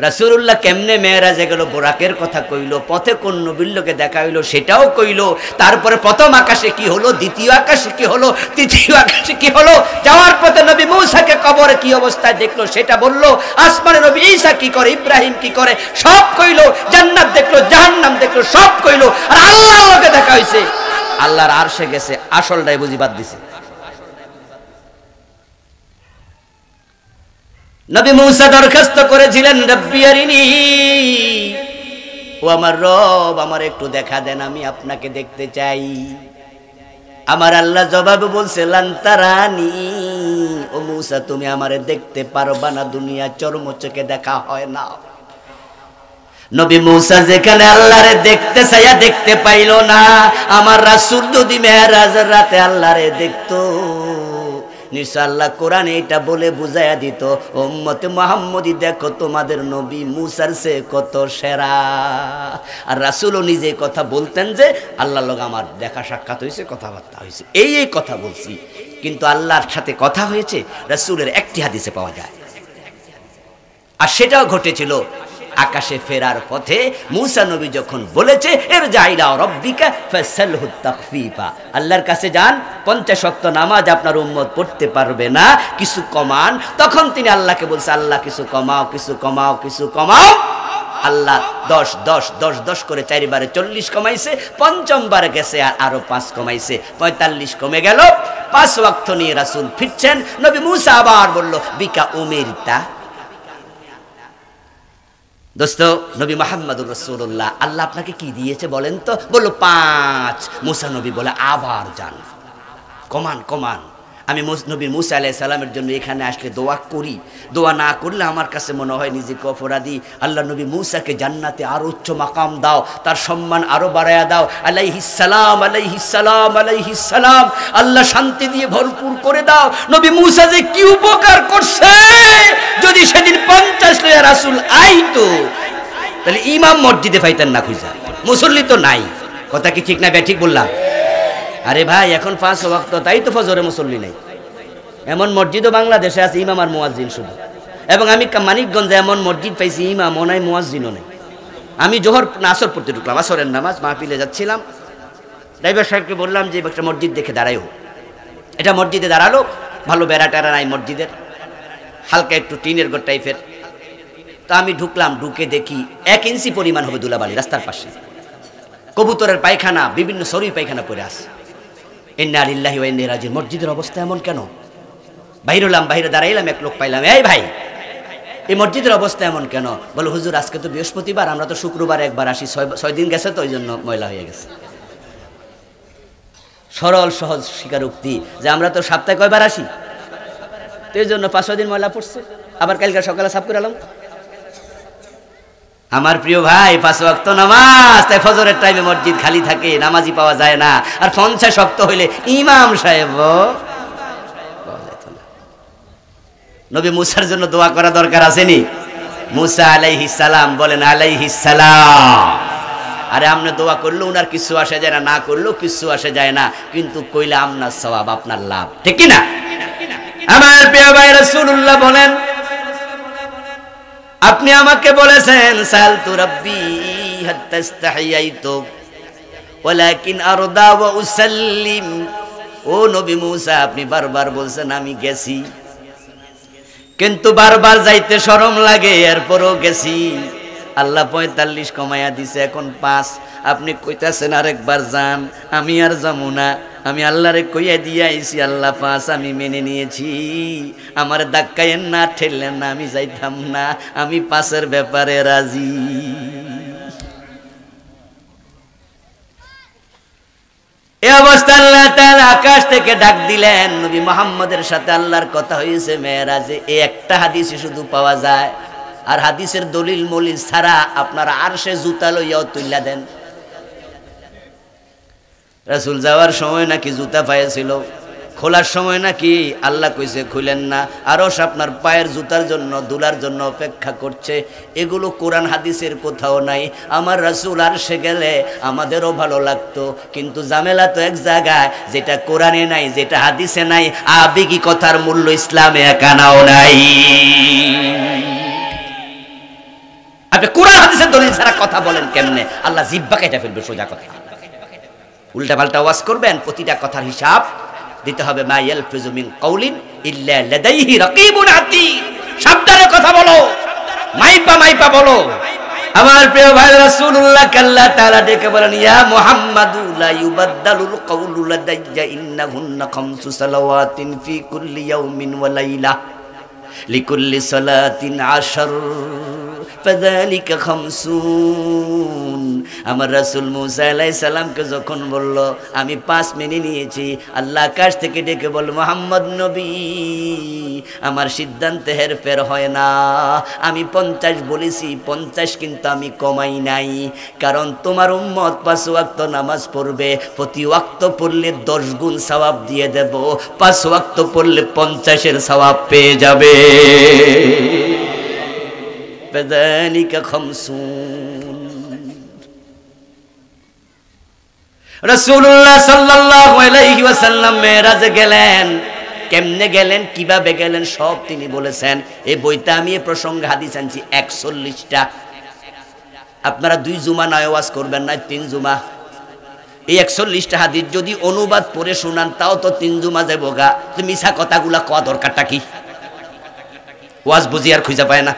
রাসূলুল্লাহ কেমনে মেরাজে গেল, বোরাকের কথা কইল, পথে কোন নবীর লোকে দেখা হইল সেটাও কইল, তারপরে প্রথম আকাশে কি হলো, দ্বিতীয় আকাশে কি হলো, তৃতীয় আকাশে কি হলো, যাওয়ার পথে নবী মূসাকে কবরে কি অবস্থায় দেখলো সেটা বললো, আসমানে নবী ঈসা কি করে, ইব্রাহিম কি করে সব কইল, জান্নাত দেখলো, জাহান্নাম দেখলো, সব কইল। আর আল্লাহর লোকে দেখা হইছে, আল্লাহর আরশে গেছে, আসলটাই বুঝি বাদ দিছে। নবী মূসা দরখাস্ত করেছিলেন, রব্বি আরিনি, ও আমার রব আমার একটু দেখা দেন, আমি আপনাকে দেখতে চাই। আমার আল্লাহ জবাব বলছে, লান তারানি, ও মূসা তুমি আমারে দেখতে পারবা না, দুনিয়া চর্মচোখে দেখা হয় না। নবী মূসা যেখানে আল্লাহরে দেখতে চাইয়া দেখতে পাইল না, আমার রাসূল যদি মেরাজের রাতে আল্লাহরে দেখতো নিশ্চয় আল্লাহ কোরআনে এটা বলে বুঝাইয়া দিত, উম্মতে মুহাম্মদী দেখো তোমাদের নবী মূসার চেয়ে কত সেরা। আর রাসূলও নিজে কথা বলতেন যে আল্লাহর লগে আমার দেখা সাক্ষাৎ হয়েছে, কথাবার্তা হয়েছে, এই কথা বলছি। কিন্তু আল্লাহর সাথে কথা হয়েছে রাসূলের একটি হাদিসে পাওয়া যায়, আর সেটাও ঘটেছিল আকাশে ফেরার পথে। মূসা নবী যখন বলেছে ইরজা ইলা রাব্বিকা ফাসালহু তাখফীফা, আল্লাহর কাছে যান, 50 ওয়াক্ত নামাজ আপনার উম্মত পড়তে পারবে না, কিছু কমান। তখন তিনি আল্লাহকে বলছে, আল্লাহ কিছু কমাও, কিছু কমাও, কিছু কমাও। আল্লাহ 10 10 10 10 করে 4 বারে 40 কমাইছে, পঞ্চম বারে গেছে আর আরো 5 কমাইছে, 45 কমে গেল। 5 ওয়াক্ত নিয়ে রাসূল ফিরছেন, নবী মূসা আবার বলল বিকা উমিরতা। দোস্ত, নবী মুহাম্মদুর রাসূলুল্লাহ আল্লাহ আপনাকে কি দিয়েছে বলেন তো? বলল 5। মূসা নবী বলে আবার যান, কমান কমান। আমি নবী মূসা আলাইহিস সালামের জন্য এখানে আসলে দোয়া করি, দোয়া না করলে আমার কাছে মনে হয় নিজেকে অপরাধী। আল্লাহ নবী মূসাকে জান্নাতে আরো উচ্চ মাকাম দাও, তার সম্মান আরো বাড়ায়া দাও। আলাইহিস সালাম, আলাইহিস সালাম, আলাইহিস সালাম, আল্লাহ শান্তি দিয়ে ভরপুর করে দাও। নবী মূসা যে কি উপকার করছে, যদি সেদিন 50 লইয়া রাসূল আইতো তাহলে ইমাম মসজিদে পাইতেন না খুঁজা, মুসল্লি তো নাই। কথা কি ঠিক না বে ঠিক বললাম? আরে ভাই এখন 5 ওয়াক্ত, তাই তো ফজরে মুসল্লি নাই। এমন মসজিদও বাংলাদেশে আছে ইমাম আর মুয়াজ্জিন শুধু, এবং আমি মানিকগঞ্জে এমন মসজিদ পাইছি ইমামও নাই মুয়াজ্জিনও নাই। আমি জোহর না আসর পড়তে ঢুকলাম, আসরের নামাজ মাহফিলে যাচ্ছিলাম। ড্রাইভার সাহেবকে বললাম যে একটা মসজিদ দেখে দাঁড়াইও। এটা মসজিদে দাঁড়ালো, ভালো বেড়া টেরা নাই মসজিদের, হালকা একটু টিনের ঘর টাইপের। তা আমি ঢুকলাম, ঢুকে দেখি 1 ইঞ্চি পরিমাণ হবে ধুলাবালি রাস্তার পাশে। কবুতরের পায়খানা, বিভিন্ন সরুই পায়খানা পড়ে আছে। ইন্না লিল্লাহি ওয়া ইন্না ইলাইহি রাজিউন। মসজিদের অবস্থা এমন কেন? বাইরে হলাম, বাইরে দাঁড়াইলাম, এক লোক পাইলাম, এই ভাই এই মসজিদের অবস্থা এমন কেন? বলে হুজুর আজকে তো বৃহস্পতিবার, আমরা তো শুক্রবার একবার আসি, 6 দিন গেছে তো ওই জন্য ময়লা হয়ে গেছে। সরল সহজ স্বীকারোক্তি যে আমরা তো সপ্তাহে কয়বার আসি, তো এই জন্য 5-6 দিন ময়লা পড়ছে, আবার কালকে সকালে সাফ করে এলাম। আমার প্রিয় ভাই, 5 ওয়াক্ত নামাজ, তাই ফজরের টাইমে মসজিদ খালি থাকে, নামাজি পাওয়া যায় না। আর 50 ওয়াক্ত হইলে ইমাম সাহেব নবী মুসার জন্য দোয়া করা দরকার আসেনি? মুসা আলাইহিস সালাম, বলেন আলাইহিস সালাম। আরে আপনি দোয়া করলেও উনার কিছু আসে যায় না, না করলেও কিছু আসে যায় না, কিন্তু কইলে আপনার সওয়াব, আপনার লাভ, ঠিক কি না? আমার প্রিয় ভাই, রাসূলুল্লাহ বলেন, আপনি আমাকে বলেছেন সালতু রাব্বি হাত্তা ইস্তাহিয়াইতু ওয়ালাকিন আরদা ওয়া উসাল্লিম। ও নবী মুসা, আপনি বারবার বলছেন আমি গেছি, কিন্তু বারবার যাইতে শরম লাগে, এরপরও গেছি। আল্লাহ 45 কমাইয়া দিছে, এখন 5। আপনি কইতাছেন আরেকবার যান, আমি আর যাবো না। আমি আল্লাহরে কইয়া দিয়ে আইছি, আল্লাহ 5, আমি মেনে নিয়েছি। আমার ধাক্কায়েন না, ঠেললেন না, আমি যাইতাম না, আমি 5-এর ব্যাপারে রাজি। এই অবস্থা আল্লাহ তাআলা আকাশ থেকে ডাক দিলেন, নবী মুহাম্মদের সাথে আল্লাহর কথা হয়েছে মেরাজে। এই একটা হাদিসে শুধু পাওয়া যায়, আর হাদিসের দলিল মলিল ছাড়া আপনারা আরশে জুতা লইয়াও তুইলা দেন। রাসূল যাওয়ার সময় নাকি জুতা পাইছিল, খোলার সময় নাকি আল্লাহ কইছে খুলেন না। আরশ আপনার পায়ের জুতার জন্য, দুলার জন্য অপেক্ষা করছে। এগুলো কোরআন হাদিসের কোথাও নাই। আমার রাসূল আরশে গেলে আমাদেরও ভালো লাগতো, কিন্তু ঝামেলা তো এক জায়গায়, যেটা কোরআনে নাই, যেটা হাদিসে নাই। আবেগী কথার মূল্য ইসলামে একানাও নাই। আপনি কোরআন হাদিসের দলিল ছাড়া কথা বলেন কেমনে? আল্লাহ জিহ্বা কেটে ফেলবে, সোজা কথা। উল্টা পাল্টা ওয়াজ করবেন, প্রতিটা কথার হিসাব দিতে হবে। মা ইয়ালফিজু মিন কাউলিন ইল্লা লাদাইহি রাকিবুন আতীদ। সাবধানে কথা বলো, মাইপা মাইপা বলো। আমার প্রিয় ভাই, রাসূলুল্লাহ আল্লাহ তাআলা ডেকে বলেন, ইয়া মুহাম্মাদু লা ইউবাদদালুল কাউলু লাদাইয়া ইন্নাহুন্না খামসু সালাওয়াতিন ফি কুল্লি ইয়াউমিন ওয়া লাইলা লিকুল্লি সালাতিন 10 ফাযালিকা 50। আমার রাসূল মুসা আলাইহিস সালামকে যখন বলল আমি 5 মেনে নিয়েছি, আল্লাহ আকাশ থেকে ডেকে বল, মুহাম্মদ নবী, আমার সিদ্ধান্তে হেরফের হয় না। আমি 50 বলেছি, 50 কিন্তু আমি কমাই নাই। কারণ তোমার উম্মত 5 ওয়াক্ত নামাজ পড়বে, প্রতি ওয়াক্ত পড়লে 10 গুণ সওয়াব দিয়ে দেব। 5 ওয়াক্ত পড়লে 50-এর সওয়াব পেয়ে যাবে। ফাযালিকা 50। রাসূলুল্লাহ সাল্লাল্লাহু আলাইহি ওয়াসাল্লাম মেরাজে গেলেন। কেমনে গেলেন, কিভাবে গেলেন, সব তিনি বলেছেন। এই বইটা আমি এই প্রসঙ্গে হাদিস আনছি 41টা। আপনারা 2 জুমা নয় ওয়াজ করবেন না, 3 জুমা। এই 41টা হাদিস যদি অনুবাদ পড়ে শোনান, তাও তো 3 জুমা যাবো গা। তো মিছা কথাগুলা কওয়া দরকারটা কি? ওয়াজ বুঝি আর খুঁজে পায় না।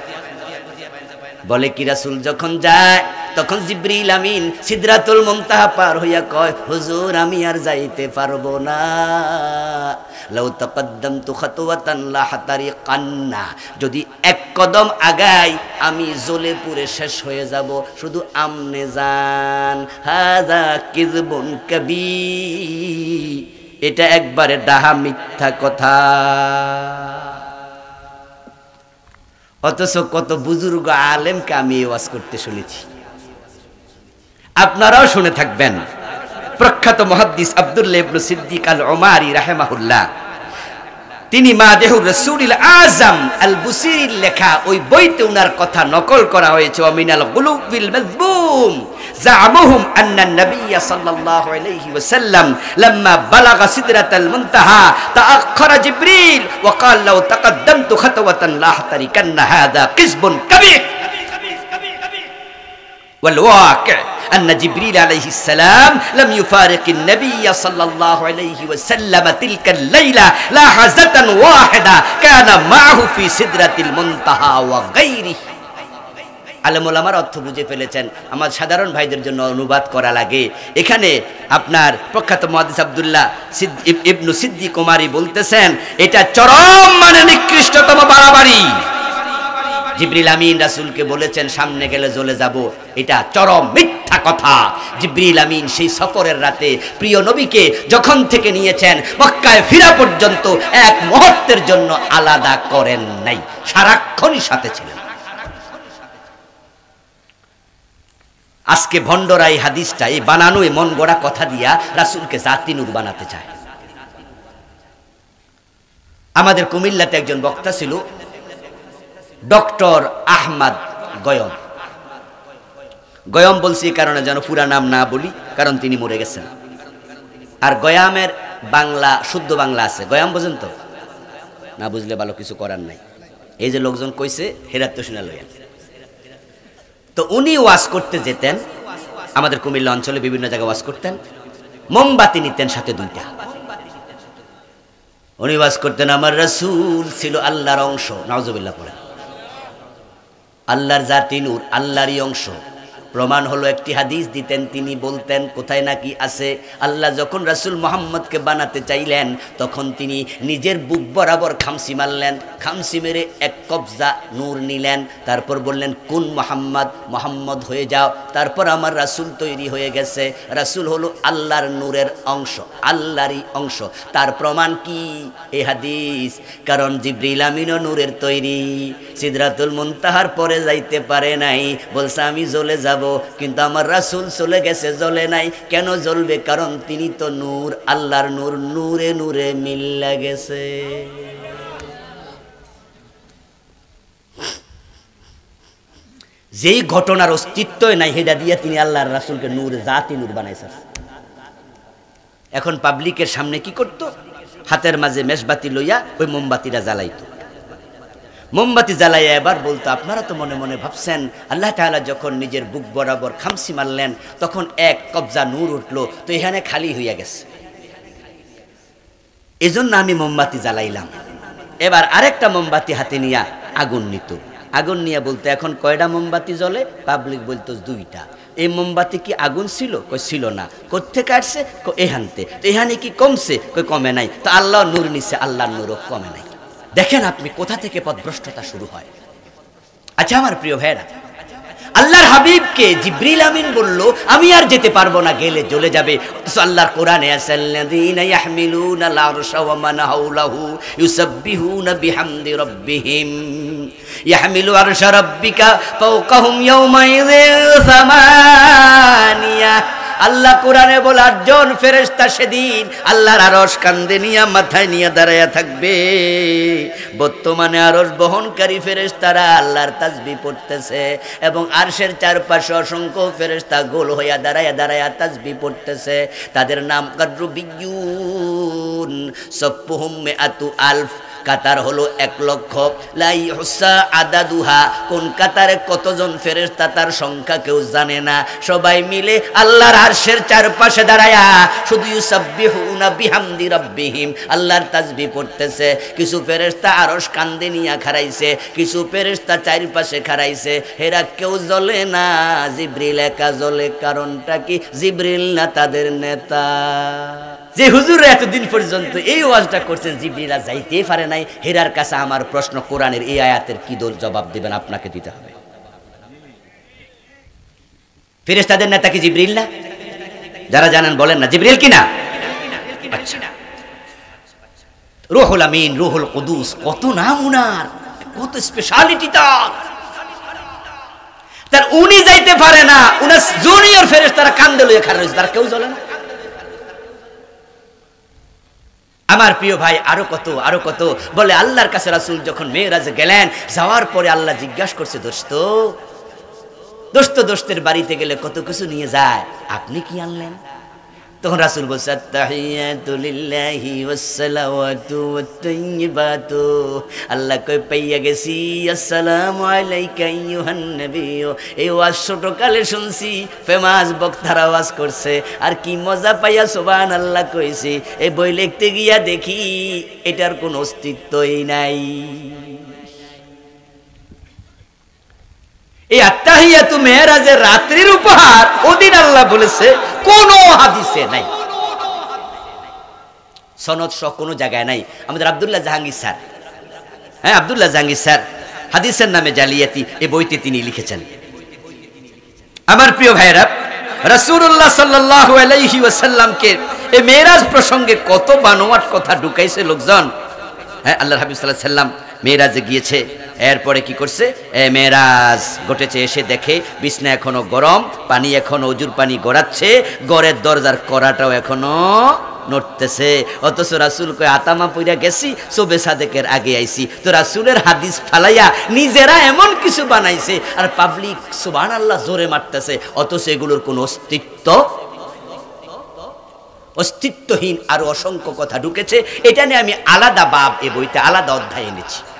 বলে কি, রাসূল যখন যায় তখন জিবরিল আমিন সিদরাতুল মুনতাহা পার হইয়া কয়, হুজুর আমি আর যাইতে পারবো না। লাউ তাকাদ্দামতু খাতওয়াতান লা হাতারিকান্না, যদি 1 কদম আগাই আমি জ্বলে পুড়ে শেষ হয়ে যাব। শুধু আমনে যান। হাযা কিযবুন কাবীর, এটা একবারে ডাহা মিথ্যা কথা। অথচ কত বুজুর্গ আলেমকে আমি ওয়াজ করতে শুনেছি, আপনারাও শুনে থাকবেন। প্রখ্যাত মুহাদ্দিস আব্দুল্লাহ ইবনে সিদ্দিক আল উমারি রাহিমাহুল্লাহ, তিনি মাদেহুর রাসূলিল আযম আল বুসিরির লেখা ওই বইতে উনার কথা নকল করা হয়েছে। ওয়া মিনাল গুলুবিল মাযমুম জা'ামুহুম আন্না নাবিয়্য সাল্লাল্লাহু আলাইহি ওয়াসাল্লাম লাম্মা বালাগা সিদরাতাল মুনতাহা তাআখারা জিবরিল ওয়া ক্বালা লাউ তাকাদ্দামতু খাতওয়াতান লা হাতারিকান্না হাযা কিসবুন কাবীর। والواقع أن جبريل عليه السلام لم يفارق النبي صلى الله عليه وسلم تلك الليلة لحظة واحدة كان معه في سدرة المنتهى وغيره আলেম ওলামার অর্থ বুঝে ফেলেছেন। আমার সাধারণ ভাইদের জন্য অনুবাদ করা লাগে। এখানে আপনার প্রখ্যাত মুহাদ্দিস আব্দুল্লাহ ইবনু সিদ্দিক কুমারী বলতেছেন এটা চরম মানে নিকৃষ্টতম বাড়াবাড়ি। জিবরিল আমিন রাসূলকে বলেছেন সামনে গেলে জ্বলে যাব, এটা চরম মিথ্যা কথা। জিবরিল আমিন সেই সফরের রাতে প্রিয় নবীকে যখন থেকে নিয়েছেন মক্কায় ফিরা পর্যন্ত এক মুহূর্তের জন্য আলাদা করেন নাই, সারাক্ষণই সাথে ছিলেন। আজকে ভণ্ডরা এই হাদিসটা, এই বানানো এই মন গড়া কথা দিয়া রাসূলকে জাতি নূর বানাতে চায়। আমাদের কুমিল্লাতে একজন বক্তা ছিল ডক্টর আহমদ গয়ম। গয়ম বলছি এই কারণে যেন পুরা নাম না বলি, কারণ তিনি মরে গেছেন। আর গয়ামের বাংলা শুদ্ধ বাংলা আছে, গয়াম বোঝেন তো? না বুঝলে ভালো কিছু করার নাই। এই যে লোকজন কইছে হেরাত তো শুনে লইয়া। তো উনি ওয়াজ করতে যেতেন আমাদের কুমিল্লা অঞ্চলে, বিভিন্ন জায়গায় ওয়াজ করতেন। মোমবাতি নিতেন সাথে দুইটা। উনি ওয়াজ করতেন আমার রাসূল ছিল আল্লাহর অংশ। নাউজুবিল্লাহ পড়েন। আল্লাহর জাতি নূর, আল্লাহরই অংশ। প্রমাণ হলো একটি হাদিস দিতেন, তিনি বলতেন কোথায় নাকি আছে আল্লাহ যখন রাসূল মুহাম্মদকে বানাতে চাইলেন তখন তিনি নিজের বুক বরাবর খামসি মারলেন, খামসি মেরে এক কবজা নূর নিলেন, তারপর বললেন কুন মুহাম্মদ, মুহাম্মদ হয়ে যাও। তারপর আমার রাসূল তৈরি হয়ে গেছে। রাসূল হলো আল্লাহর নূরের অংশ, আল্লাহরই অংশ। তার প্রমাণ কি এই হাদিস, কারণ জিবরিল আমিনও নূরের তৈরি। সিদরাতুল মুনতাহার পরে যাইতে পারে নাই, বলছে আমি জ্বলে যাব, কিন্তু আমার রাসূল চলে গেছে, জ্বলে নাই। কেন জ্বলবে? কারণ তিনি তো নূর, আল্লাহর নূর, নূরে নূরে মিল্লা গেছে। যেই ঘটনার অস্তিত্বই নাই হেডা দিয়া তিনি আল্লাহর রাসূলকে নূর, জাতি নূর বানাইছেন। এখন পাবলিকের সামনে কি করত? হাতের মাঝে মেশবাতি লইয়া ওই মোমবাতিটা জ্বালাইতো। মোমবাতি জ্বালাইয়া এবার বলতো আপনারা তো মনে মনে ভাবছেন আল্লাহ তাআলা যখন নিজের বুক বরাবর খামসি মারলেন তখন এক কবজা নূর উঠলো, তো এখানে খালি হইয়া গেছে, এজন্য আমি মোমবাতি জ্বালাইলাম। এবার আরেকটা মোমবাতি হাতে নিয়া আগুন নিত। আগুন নিয়ে বলতো এখন কয়টা মোমবাতি জ্বলে? পাবলিক বলতো দুইটা। এই মোমবাতি কি আগুন ছিল? কই ছিল না। কোত্থেকে আসছে? এহানতে। তো এখানে কি কমছে? কই কমে নাই। তো আল্লাহ নূর নিছে, আল্লাহর নূরও কমে নাই। দেখেন আপনি কোথা থেকে পথভ্রষ্টতা শুরু হয়। আচ্ছা আমার প্রিয় ভাইরা, আল্লাহর হাবিবকে জিবরিল আমিন বলল আমি আর যেতে পারবো না, গেলে জ্বলে যাবে। আল্লাহর কোরআনে আছে আল্লাযীনা ইয়াহমিলুনাল আরশা ওয়া মান হাওলাহু ইউসাব্বিহুনা বিহামদি রাব্বিহিম ইয়াহমিলু আরশা রাব্বিকা ফাওকাহুম ইয়াওমাইযিন সামানিয়া। আল্লাহ কোরআনে বলে 8 জন ফেরেশতা সেদিন আল্লাহর আরশ কাঁধে নিয়ে মাথায় নিয়ে দাঁড়ায়া থাকবে। বর্তমানে আরশ বহনকারী ফেরেশতারা আল্লাহর তাসবিহ পড়তেছে এবং আরশের চারপাশে অসংখ্য ফেরেশতা গোল হইয়া দাঁড়ায়া তাসবিহ পড়তেছে। তাদের নাম কাররুবিয়ুন, সফুহুম মিআতু আলফ। কাতার হলো 1 লক্ষ। লাই হুসা আদাদুহা, কোন কাতারে কতজন ফেরেশতা তার সংখ্যা কেউ জানে না। সবাই মিলে আল্লাহর আরশের চারপাশে দাঁড়ায়া শুধু ইউসাব্বিহুনা বিহামদি রাব্বিহিম, আল্লাহর তাসবিহ পড়তেছে। কিছু ফেরেশতা আরশ কাঁধে নিয়ে খাড়াইছে, কিছু ফেরেশতা চারপাশে খাড়াইছে। হেরা কেউ জ্বলে না, জিবরিল একা জ্বলে। কারণটা কি? জিবরিল না তাদের নেতা। যে হুজুর এতদিন পর্যন্ত এই ওয়াজটা করছেন জিবরিল যাইতেই পারে নাই, হেরার কাছে আমার প্রশ্ন কোরআনের এই আয়াতের কি জবাব দিবেন? আপনাকে দিতে হবে। ফেরেশতাদের নেতা কি জিবরিল না? যারা জানেন বলেন না জিবরিল কি না? আচ্ছা, রুহুল আমিন, রুহুল কুদুস, কত নাম উনার, কত স্পেশালিটি তার। উনি যাইতে পারে না, উনার জুনিয়র ফেরেশতারা কান্দে লইয়া খাড়া রয়েছে, তারা কেউ জ্বলে না। আমার প্রিয় ভাই আরো কত বলে আল্লাহর কাছে রাসূল যখন মেরাজে গেলেন, যাওয়ার পরে আল্লাহ জিজ্ঞাসা করছে দোস্তের বাড়িতে গেলে কত কিছু নিয়ে যায়, আপনি কি আনলেন? তখন রাসূল বলছে আত্তাহিয়াতু লিল্লাহি ওয়াসসালাওয়াতু ওয়াত-তাইয়্যিবাতু, আল্লাহ কই পাইয়া গেছি আসসালামু আলাইকা আইয়ুহান নবিয়্যু। এই ওয়াজ ছোটকালে শুনছি, ফেমাস বক্তারা ওয়াজ করছে, আর কি মজা পাইয়া সুবহানাল্লাহ কইছি। এই বই লিখতে গিয়া দেখি এটার কোনো অস্তিত্বই নাই। এই আত্তাহিয়াতু মেরাজের রাত্রির উপহার ওদিন আল্লাহ বলেছে, কোন হাদিসে নাই, সনদ সহ কোনো জায়গায় নাই। আমাদের আব্দুল্লাহ জাহাঙ্গীর স্যার, হ্যাঁ আব্দুল্লাহ জাহাঙ্গীর স্যার হাদিসের নামে জালিয়াতি এই বইতে তিনি লিখেছেন। আমার প্রিয় ভাইরা, রাসূলুল্লাহ সাল্লাল্লাহু আলাইহি ওয়াসাল্লামকে এই মেরাজ প্রসঙ্গে কত বানোয়াট কথা ঢুকাইছে লোকজন। হ্যাঁ, আল্লাহর হাবিব সাল্লাল্লাহু আলাইহি ওয়াসাল্লাম মেরাজে গিয়েছে, এরপরে কি করছে, মেরাজ ঘটেছে, এসে দেখে বিছনা এখনো গরম, পানি এখনো অজুর পানি গড়াচ্ছে, ঘরের দরজার কড়াটাও এখনো নড়তেছে। অথচ রাসূল কয় আতামা পইরা গেছি, সবে সাদেকের আগে আইছি। তো রাসূলের হাদিস ফালাইয়া নিজেরা এমন কিছু বানাইছে, আর পাবলিক সুবহানাল্লাহ জোরে মারতেছে, অথচ এগুলোর কোনো অস্তিত্বহীন আরো অসংখ্য কথা ঢুকেছে। এটা নিয়ে আমি আলাদা বাব এ বইতে আলাদা অধ্যায় এনেছি।